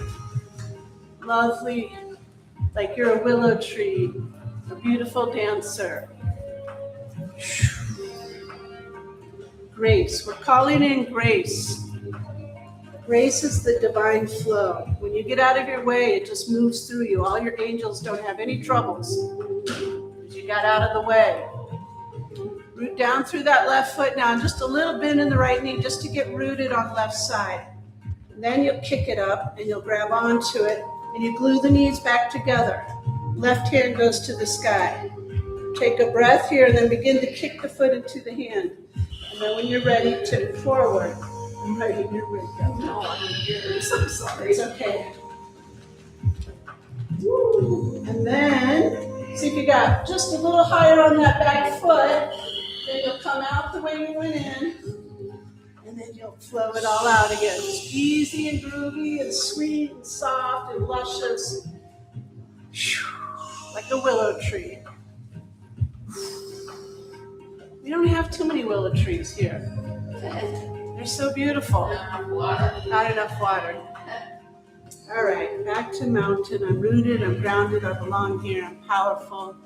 Lovely. Like you're a willow tree, a beautiful dancer. Grace, we're calling in grace. Grace is the divine flow. When you get out of your way, it just moves through you. All your angels don't have any troubles because you got out of the way. Root down through that left foot now, just a little bend in the right knee just to get rooted on the left side. And then you'll kick it up and you'll grab onto it. And you glue the knees back together. Left hand goes to the sky. Take a breath here and then begin to kick the foot into the hand. And then when you're ready, tip forward. I'm ready, you're ready. No, I'm yours. I'm sorry. It's okay. And then, see if you got just a little higher on that back foot. Then you'll come out the way you went in. And then you'll flow it all out again. Just easy and groovy and sweet and soft and luscious. Like a willow tree. We don't have too many willow trees here. They're so beautiful. Not enough water. All right, back to mountain. I'm rooted, I'm grounded, I belong here, I'm powerful.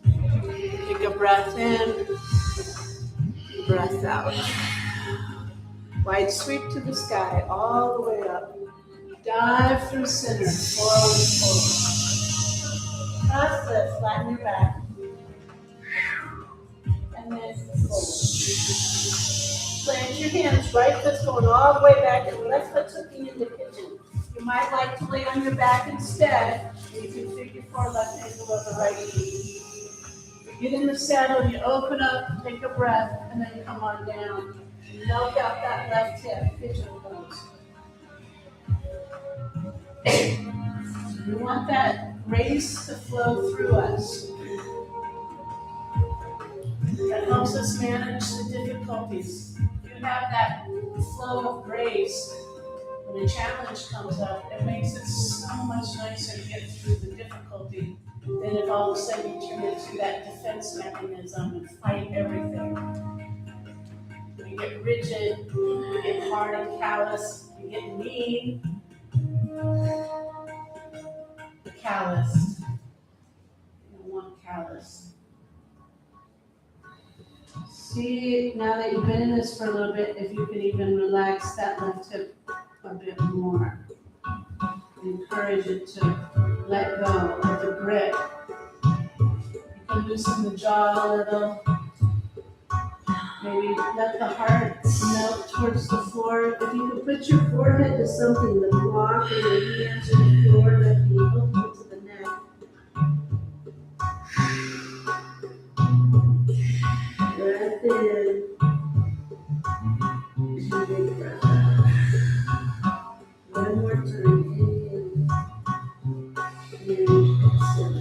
Take a breath in, breath out. Wide sweep to the sky, all the way up. Dive through center, forward fold. Cross lift, flatten your back. And then fold. Plant your hands, right foot's going all the way back and left foot's hooking in the kitchen. You might like to lay on your back instead, and you can figure 4 left ankle over right knee. You get in the saddle, you open up, take a breath, and then come on down. Milk out that left hip, pigeon pose. We want that race to flow through us. That helps us manage the difficulties. If you have that flow of grace, when a challenge comes up, it makes it so much nicer to get through the difficulty than if all of a sudden you turn into that defense mechanism and fight everything. You get rigid, you get hard and callous, you get mean, calloused. You don't want callous. See, now that you've been in this for a little bit, if you can even relax that left hip a bit more. Encourage it to let go of the grip. You can loosen the jaw a little. Maybe let the heart melt towards the floor. If you can put your forehead to something, the block or your hands to the floor, that be helpful to the neck. Breath in. Big breath out. One more time. Inhale.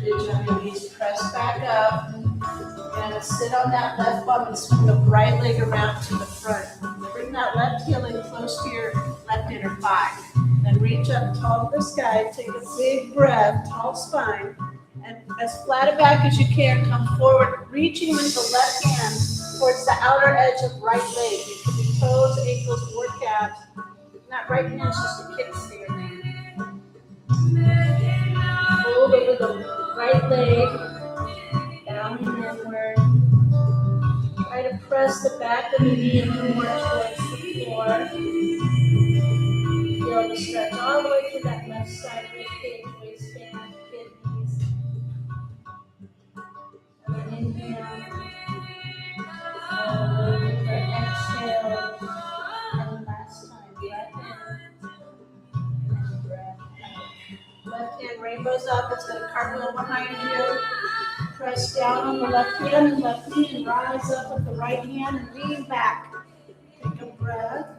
Good job. Your knees press back up. You're going to sit on that left bum and swing the right leg around to the front. Bring that left heel in close to your left inner thigh. Then reach up tall to the sky. Take a big breath, tall spine. And as flat a back as you can, come forward, reaching with the left hand towards the outer edge of right leg. It could be toes, ankles, or calves. That right hand is just a kickstand. Fold over the right leg, down and inward. Try to press the back of the knee and move more towards the floor. Feel the stretch all the way to that left side, rib cage, waistband, kidneys. And then inhale. Hold, exhale. And last time, breath in. And breath out. Left hand rainbows up. It's going to cartwheel behind you. Press down on the left hand and left knee and rise up with the right hand and lean back. Take a breath.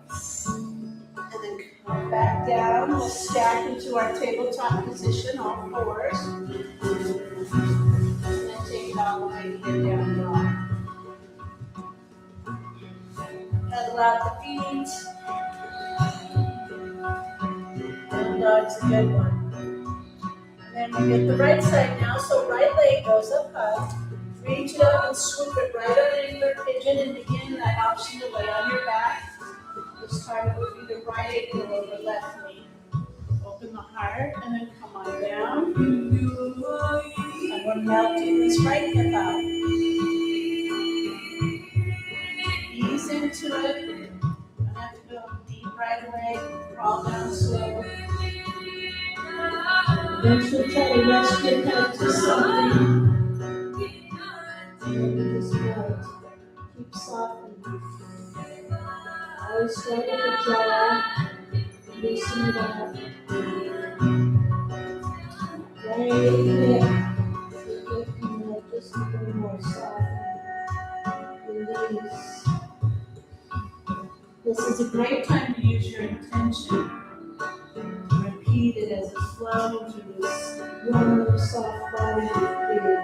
And then come back down. We'll stack into our tabletop position, all fours. And then take it all the way here down dog. Pedal out the feet. Down dog's a good one. And then we get the right side now, so right leg goes up high. Reach it up and swoop it right underneath your pigeon and begin that option to lay on your back. This time it would be the right ankle over left knee. Open the heart and then come on down. And we're melting this right hip out. Ease into it. You don't have to go deep right away. Crawl down slowly. Eventually try to rest your head to something. Just melt. Keep softening. Always start at the jaw. Loosen it up. Right hip. So you can just a little more soften. Release. This is a great time to use your intention. Repeat it as it flows through this warm, soft body you feel.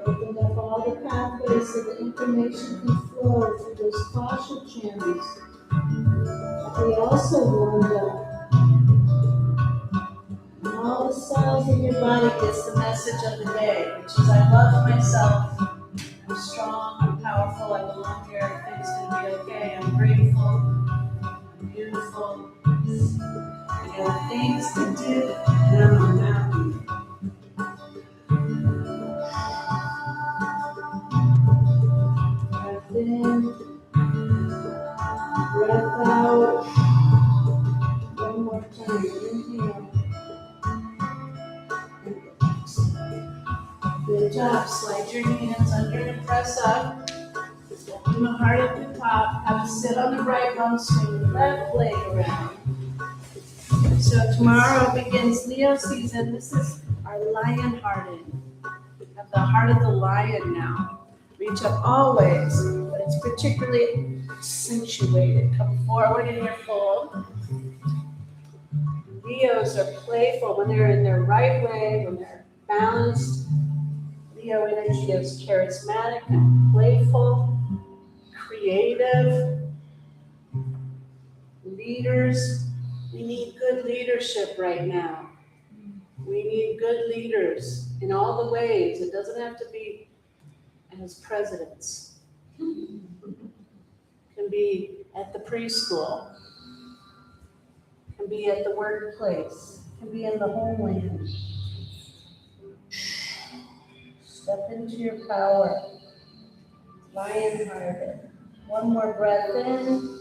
Open up all the pathways so the information can flow through those fascia channels. They also warmed up. And all the cells in your body gets the message of the day, which is I love myself. I'm strong, I'm powerful, I belong here, everything's gonna be okay, I'm grateful, I'm beautiful, I got things to do, and I'm happy. Breath in, Breath out. One more time. Inhale. And exhale. Good job. Slide your hands under and press up. Open the heart at the top. Have a sit on the right bum. Swing the left leg around. So tomorrow begins Leo season. This is our lion hearted. We have the heart of the lion now. Reach up always, but it's particularly accentuated. Come forward in your fold. Leos are playful when they're in their right way, when they're balanced. Leo energy is charismatic and playful, creative, leaders. We need good leadership right now. We need good leaders in all the ways. It doesn't have to be as presidents. It can be at the preschool. It can be at the workplace. It can be in the homeland. Step into your power. Lion-hearted. One more breath in.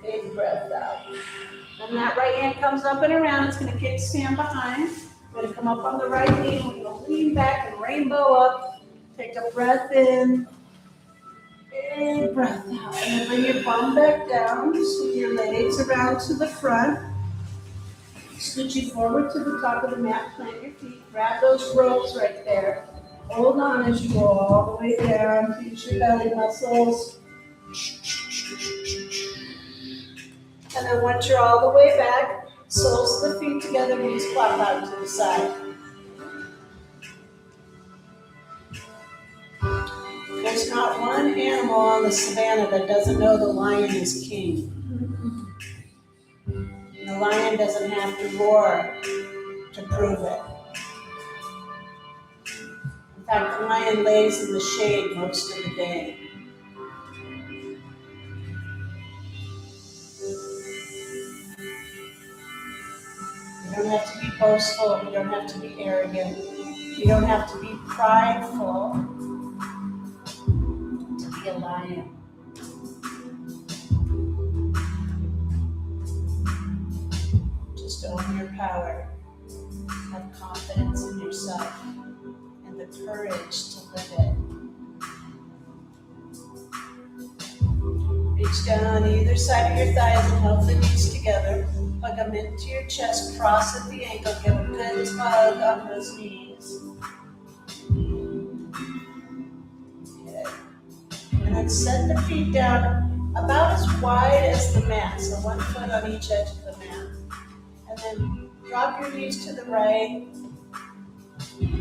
Big breath out. And that right hand comes up and around. It's going to kickstand behind. We're going to come up on the right knee. We're going to lean back and rainbow up. Take a breath in. Big breath out. And then bring your bum back down. Swing your legs around to the front. Scooch you forward to the top of the mat. Plant your feet. Grab those ropes right there. Hold on as you go all the way down. Teach your belly muscles. And then once you're all the way back, soles of the feet together, knees flop out to the side. There's not one animal on the savannah that doesn't know the lion is king. And the lion doesn't have to roar to prove it. In fact, the lion lays in the shade most of the day. You don't have to be boastful. You don't have to be arrogant. You don't have to be prideful to be a lion. Just own your power. Have confidence in yourself and the courage to live it. Reach down on either side of your thighs and hug the knees together. Hug them into your chest, cross at the ankle, give a good tug on those knees. Good. And then set the feet down about as wide as the mat, so 1 foot on each edge of the mat. And then drop your knees to the right,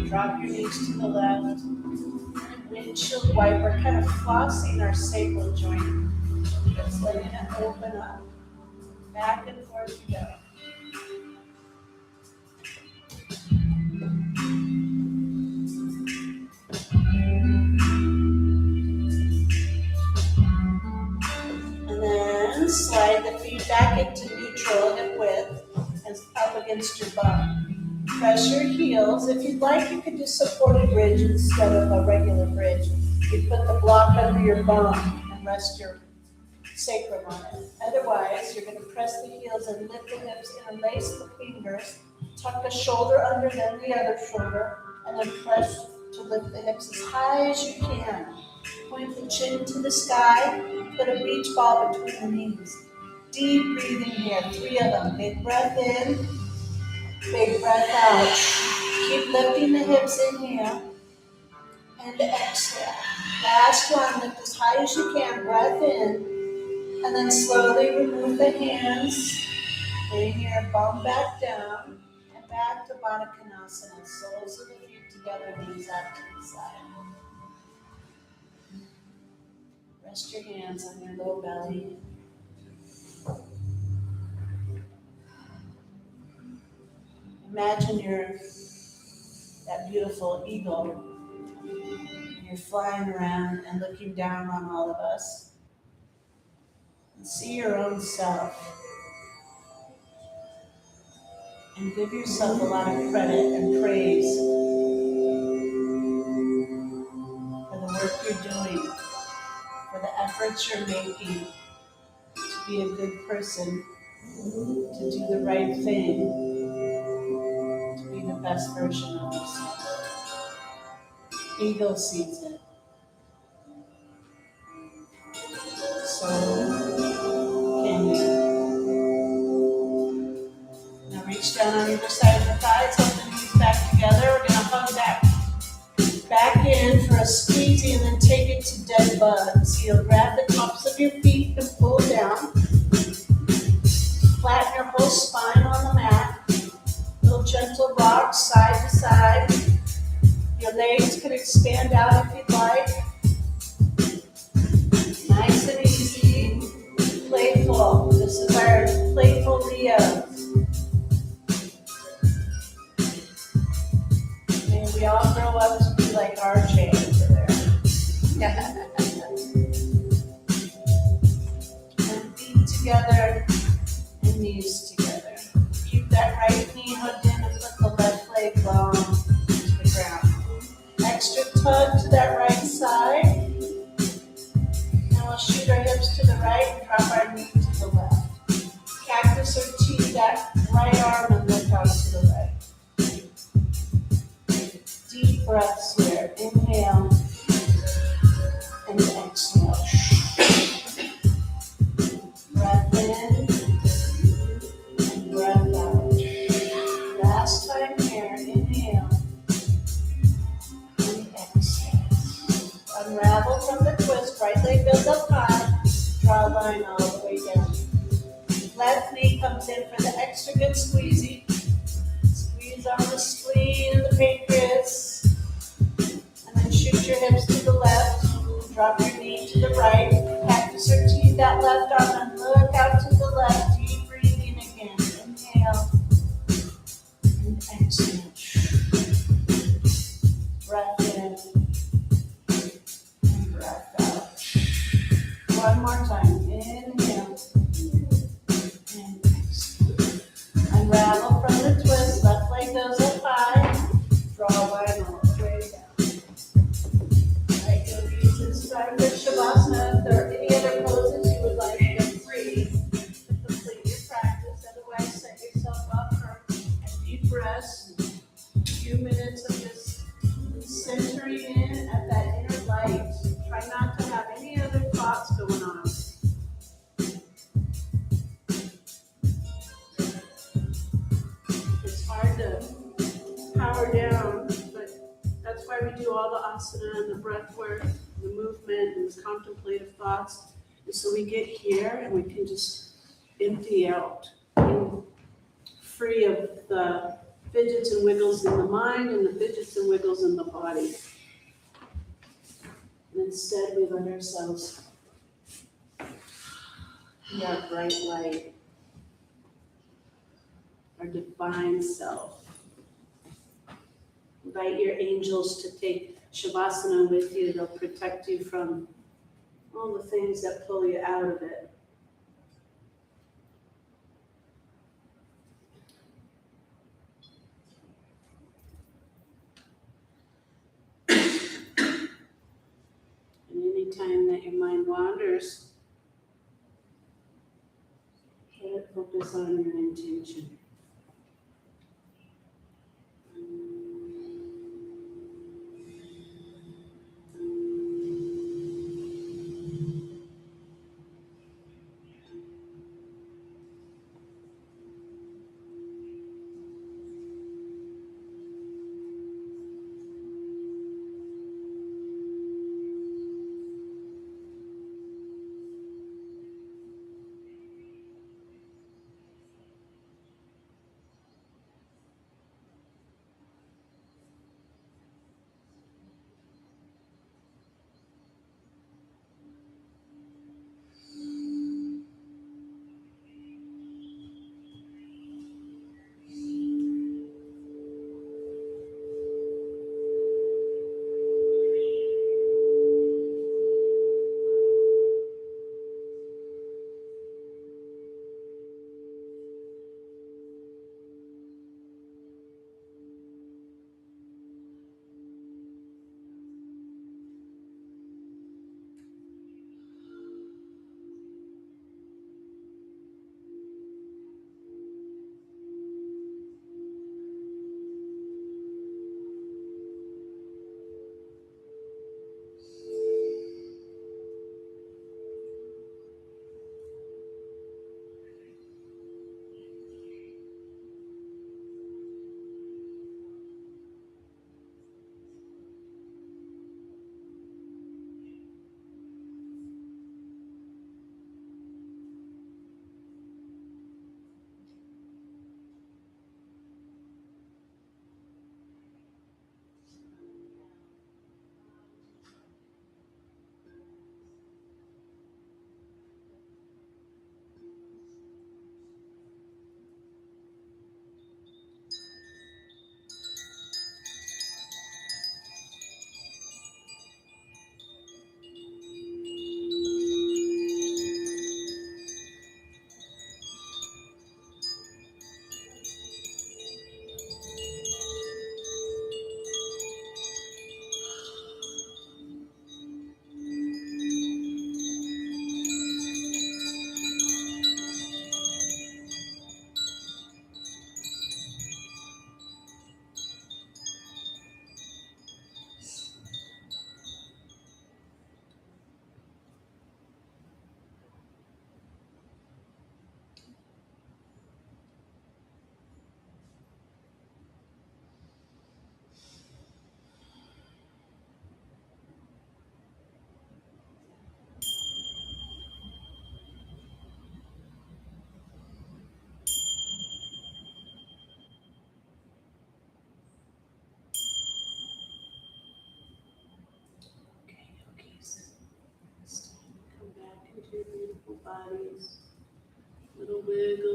drop your knees to the left. And windshield wiper, kind of flossing our sacral joint. Just letting it open up. Back and forth you go. And then slide the feet back into neutral hip width and up against your bum. Press your heels. If you'd like, you could do supported bridge instead of a regular bridge. You put the block under your bum and rest your sacrum on it. Otherwise, you're going to press the heels and lift the hips, interlace the fingers, tuck a shoulder under, then the other shoulder, and then press to lift the hips as high as you can. Point the chin to the sky, put a beach ball between the knees. Deep breathing here, 3 of them. Big breath in, big breath out. Keep lifting the hips, inhale, and exhale. Last one, lift as high as you can, breath in, and then slowly remove the hands. Bring your bum back down and back to Baddha Konasana. Soles of the feet together, knees out to the side. Rest your hands on your low belly. Imagine you're that beautiful eagle. You're flying around and looking down on all of us. And see your own self. And give yourself a lot of credit and praise for the work you're doing, for the efforts you're making to be a good person, to do the right thing, to be the best version of yourself. Ego sees it. So can you. Now reach down on either side of the thighs, hold the knees back together. We're gonna hug back in for a squeezy and then take it to dead bug. So you'll grab the tops of your feet and pull down. Flatten your whole spine on the mat. Little gentle rock side to side. Your legs can expand out if you'd like. Nice and easy. Playful. This is our playful Leo. May we all grow up to be like RJ over there. And feet together and knees together. Keep that right knee hooked in and put the left leg long to the ground. Extra tug to that right side. Now we'll shoot our hips to the right and drop our knee to the left. Cactus or T that right arm and look out to the right. Deep breaths here. Inhale and exhale. Breath in and breath out. Last time here. Inhale and exhale. Unravel from the twist. Right leg goes up high. Draw a line all the way down. Left knee comes in for the extra good squeezy. Squeeze on the spleen and the pancreas. And then shoot your hips to the left. Drop your knee to the right. Cactus or T that left arm and look out to the left. Deep breathing again. Inhale and exhale. Breath in and breath out. One more time. Inhale and exhale. Unravel from the twist. Left leg goes up high. Draw a line all the way down. Right, yogis, it's time for Shavasana. If there are any other poses you would like, feel free to complete your practice. Otherwise, set yourself up for a deep rest. A few minutes of just centering in at that inner light. Try not to have any other thoughts going on. It's hard to power down, but that's why we do all the asana and the breath work, the movement and the contemplative thoughts. And so we get here and we can just empty out, free of the fidgets and wiggles in the mind and the fidgets and wiggles in the body. And instead we let ourselves be our bright light, our divine self. Invite your angels to take Shavasana with you. They'll protect you from all the things that pull you out of it. And anytime that your mind wanders, let it focus on your intention.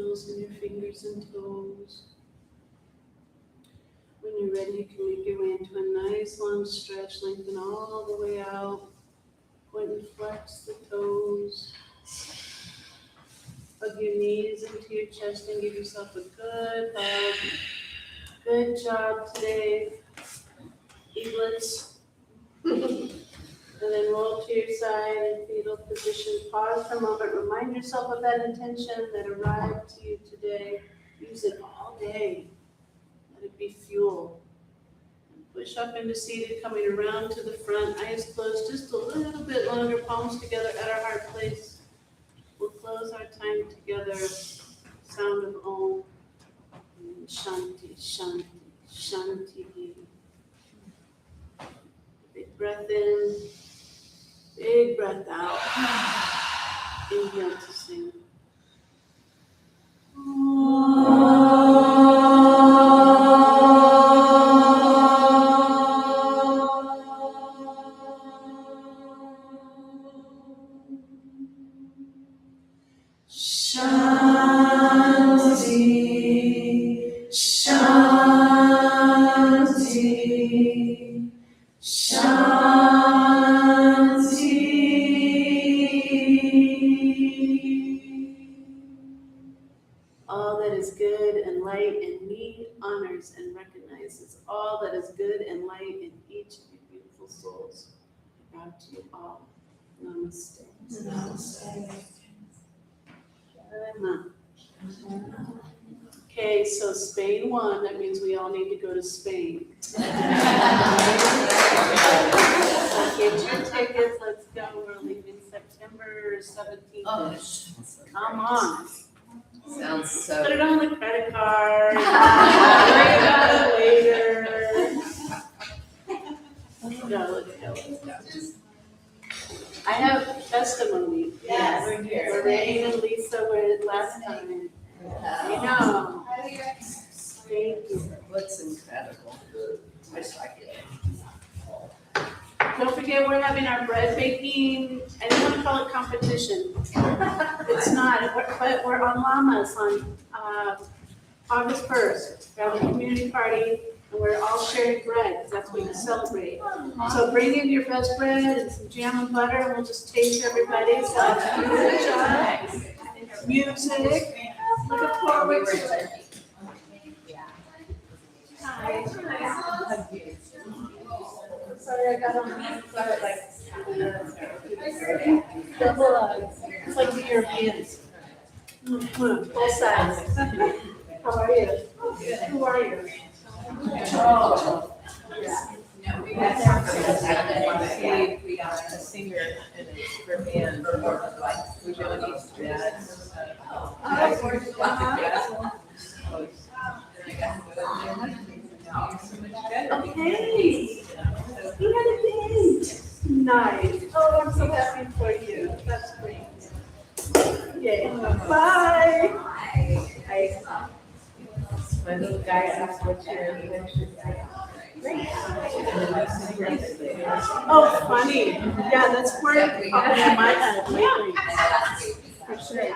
needles in your fingers and toes. When you're ready, you can make your way into a nice long stretch, lengthen all the way out. Point and flex the toes. Hug your knees into your chest and give yourself a good hug. Good job today, eaglets. And then roll to your side in fetal position. Pause for a moment. Remind yourself of that intention that arrived to you today. Use it all day. Let it be fuel. And push up into seated, coming around to the front. Eyes closed just a little bit longer. Palms together at our heart place. We'll close our time together. Sound of Om. Shanti, Shanti, Shanti. Big breath in. Big breath out. Inhale to sing. Shanti, Shanti, Shanti. All that is good and light in me honors and recognizes all that is good and light in each of your beautiful souls. I bow to you all. Namaste. Okay, so Spain won. That means we all need to go to Spain. So get your tickets. Let's go. We're leaving September 17th. Oh, Come on. sounds Put so. it on the credit card. Worry about it later. Let's go. I have testimony. Yes, we're here. Lorraine and Lisa were last time. I know. Thank you. What's incredible. I just like it. Don't forget, we're having our bread baking, I don't want to call it competition. It's not, but we're on Llamas on August 1st. We're having a community party, and we're all sharing bread, because that's what you celebrate. So bring in your best bread and some jam and butter, and we'll just taste everybody's. Music. Looking forward to it. Hi. Sorry, I got on double it's like the Europeans. Both sides. How are you? Who are you? Oh. We got a singer and a super band. We really need to do that. Okay. You had a date. Nice. Oh, I'm so happy for you. That's great. Yay. Bye. My little guy asked what you're Oh, funny. Yeah, that's where it popped into my head lately. For sure.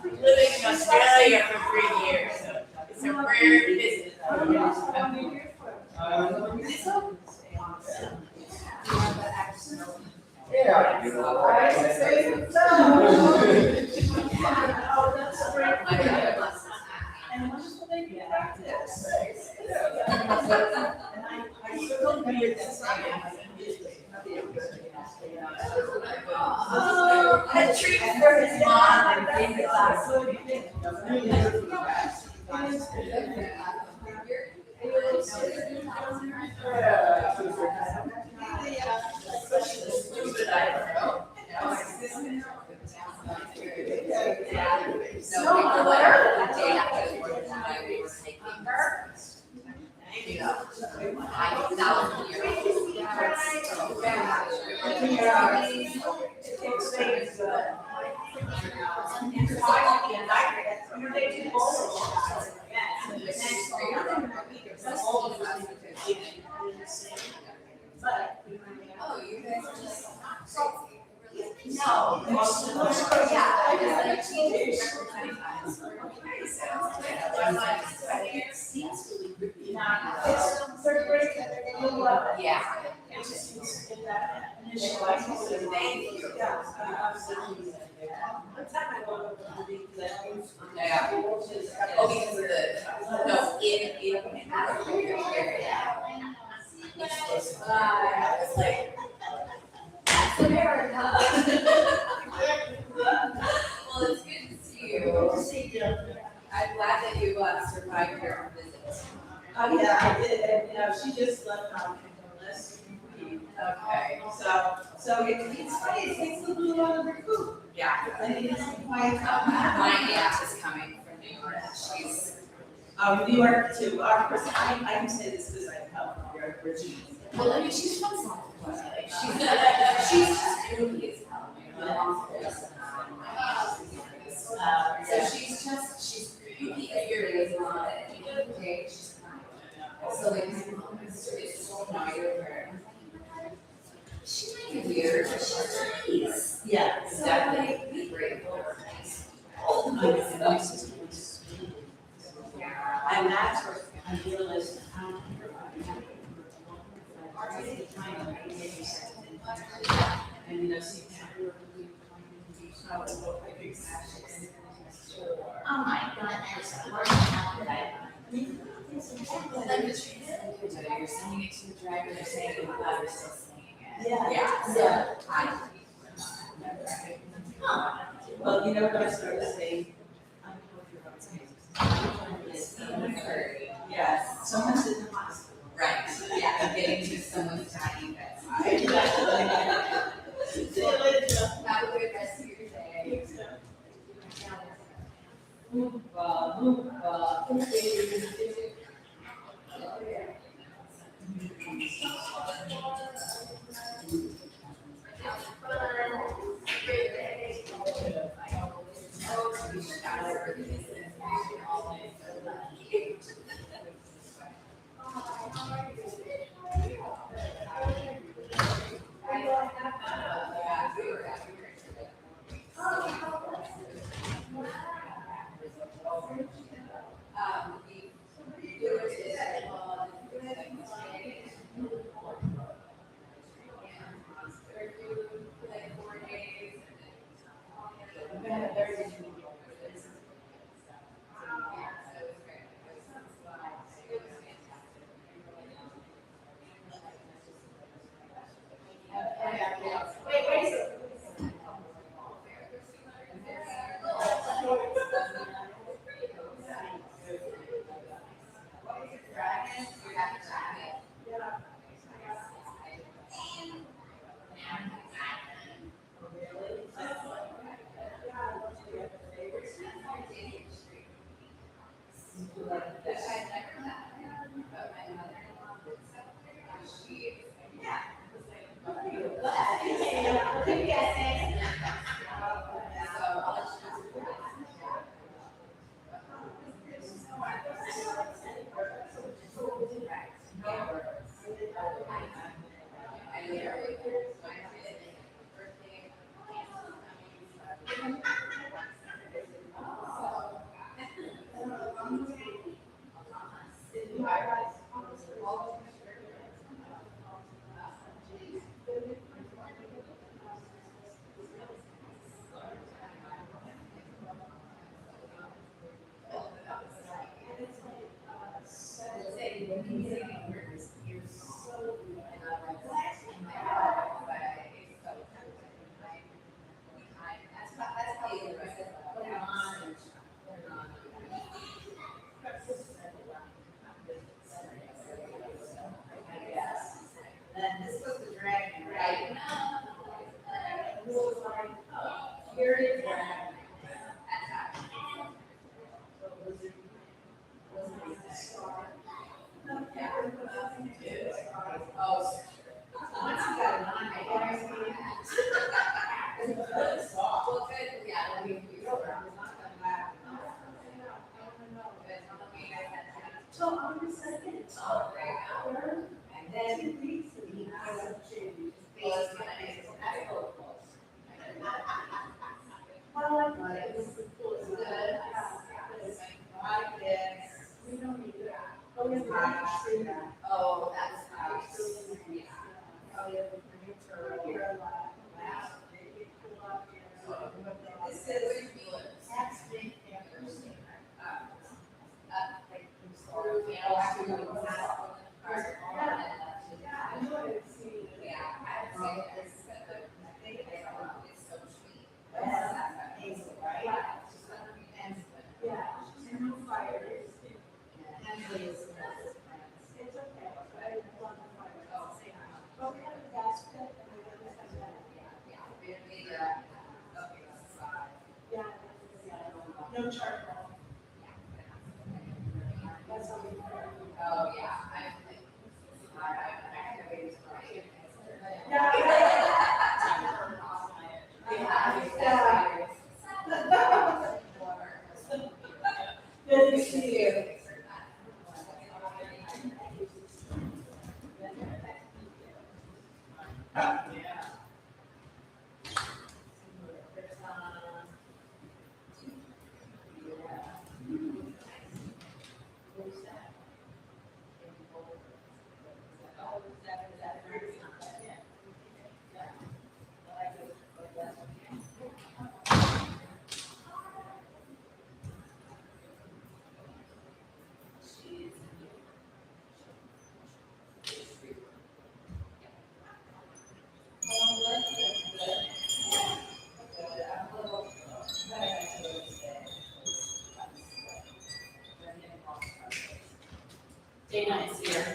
Living in Australia for 3 years, so it's a rare visit. A treat for his mom and baby class. Oh, you guys are just crazy. No. Yeah, I just like teachers representing us. Okay, so I'm like, so I think it seems really good. It's third grade, you'll love it. Yeah. It's just, it's in that initial. So thank you. Yeah. Oh, because of the, no, in, it's like, that's America. Well, it's good to see you. I'm glad that you survived your visit. Oh, yeah, I did, and, she just left on last week. Okay. So it's funny, it takes a little while to recoup. Yeah. I think it's quite. My aunt is coming from New York. She's, New York too, of course, I can say this because I come from New York originally. well, I mean, she's from South Florida. Like, she's just really is hell. My mom's voice. So she's really furious on it. At the end of the day, she's crying. So like, my mom is so annoyed with her. She might be weird, but she's nice. Yeah. It's definitely be grateful for nice. And that's where I realized how. And see. Oh my goodness, what happened? You're sending it to the driver, they're saying it, but they're still saying it. Yeah, so I. Well, you know what I started saying? Yes, someone's in the hospital. Right, yeah, I'm getting to someone's tiny bedside. See you later. Have a good rest of your day.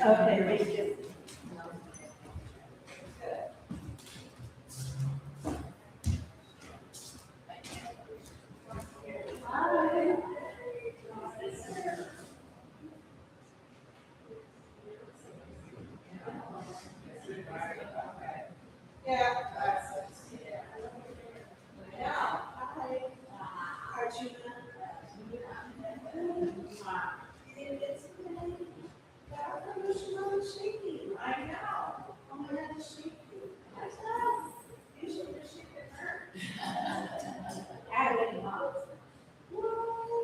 Okay, thank you.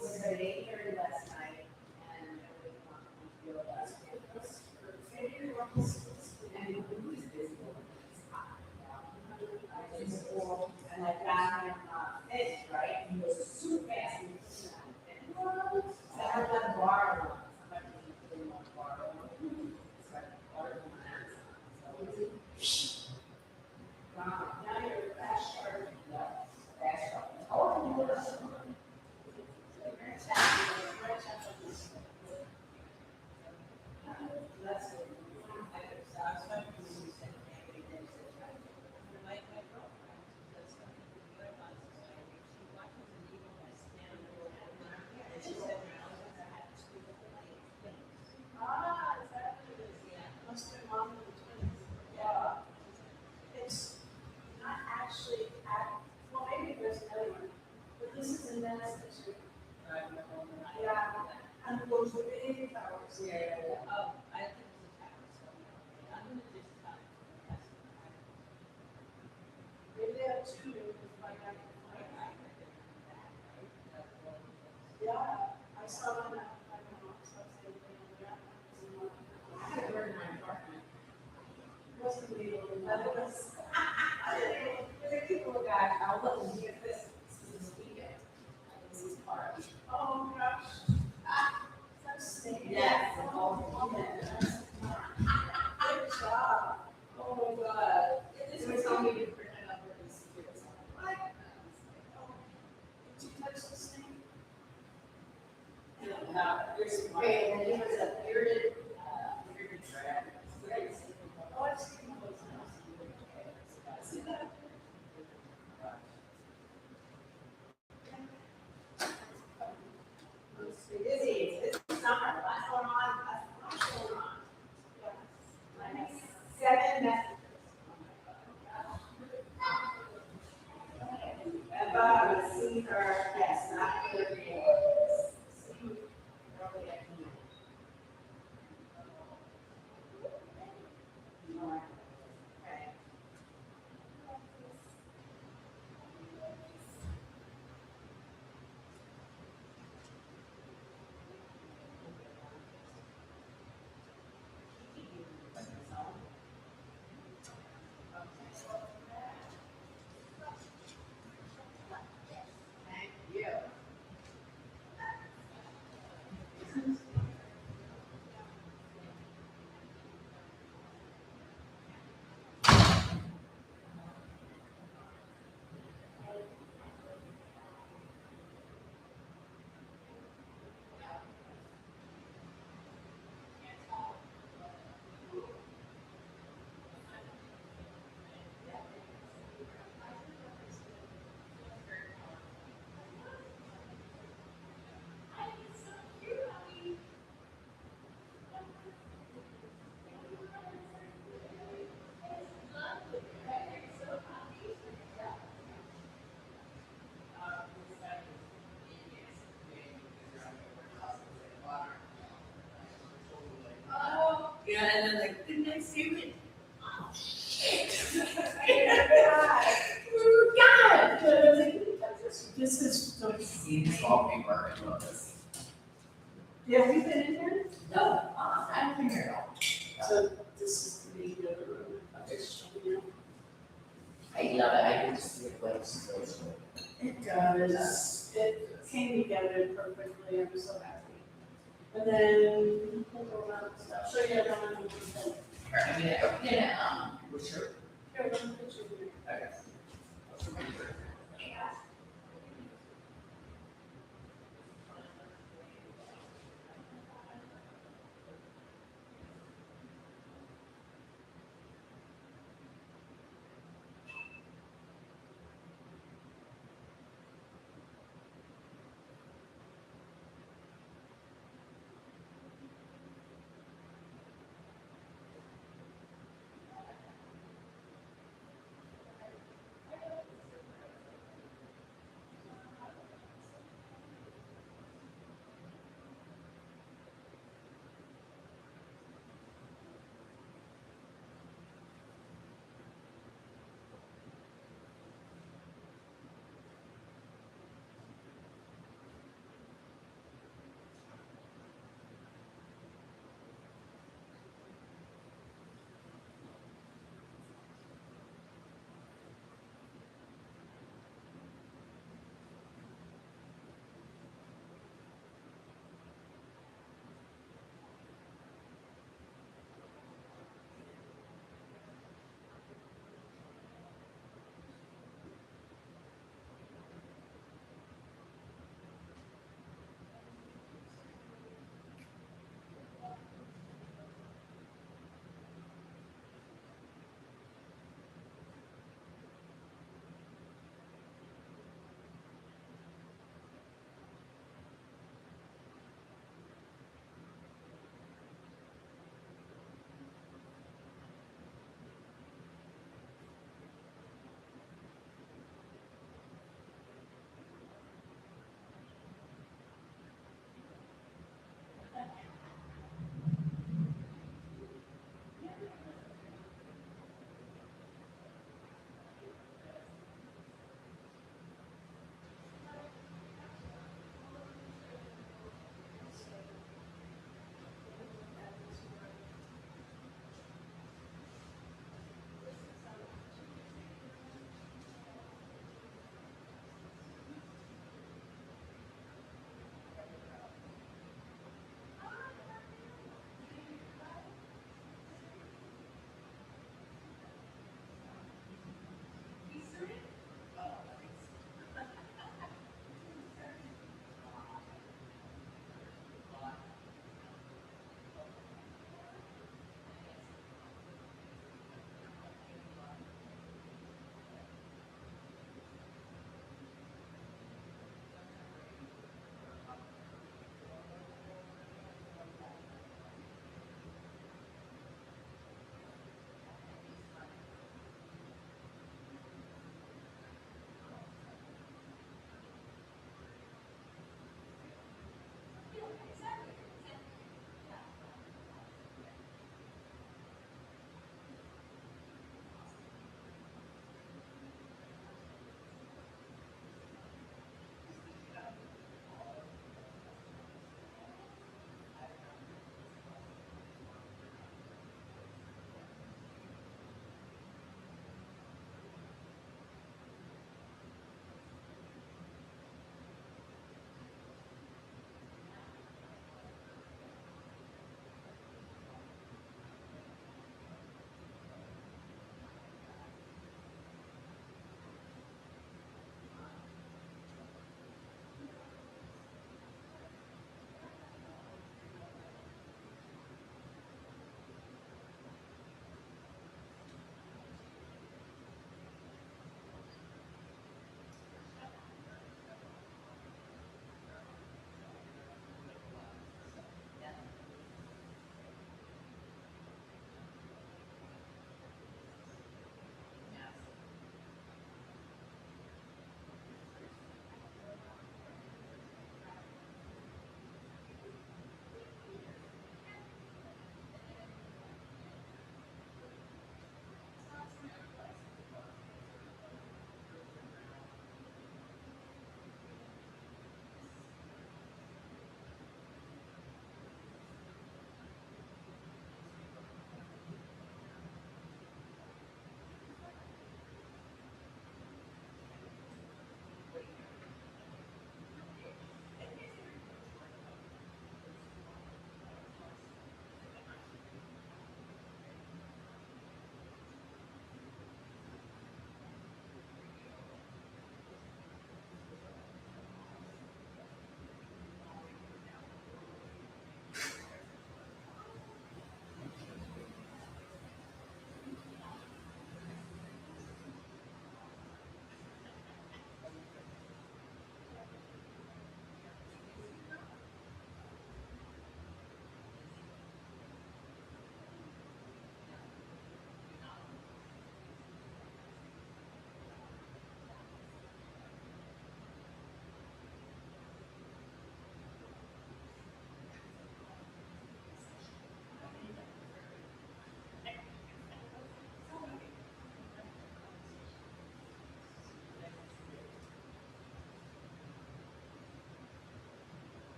Was at 8:30 last night, and who is busy? And I got him, fish, right? He was super fast. So I had to borrow one. Somebody didn't want to borrow one. So I borrowed one. So, now you're a fast shark. Yeah, fast shark. Oh, you were. It's not actually well, maybe there's another one, but this is in Massachusetts. Yeah, and those are big towers. Oh, I think it's a tower, so I'm gonna just tell you. Maybe they have two. Yeah, I saw one. I don't know. So I was saying, I had a bird in my apartment. it wasn't legal. But it was, there's a people who got, I'll let them hear this weekend. This is part of it. Oh, gosh. That's snake. Yes, and all the Good job. Oh my God. This was how we would print it up for these kids. What? Did you touch the snake? There's, okay, and it was a bearded dragon. Oh, I've seen those. See that? It's summer, last one on, last one on. Like 7 messages. And Bob has seen her, yes, not every day. See, early at noon. Okay. Thank you. Yeah, and then like, didn't I see it? This is, It's all paper, I love this. yeah, have you been in here? No, I don't hear it all. So this is the other room. It's, you know, I love it, I can just see it like so. it does. It came together perfectly. I'm so happy. And then we'll go around and stuff. Show you around. I mean,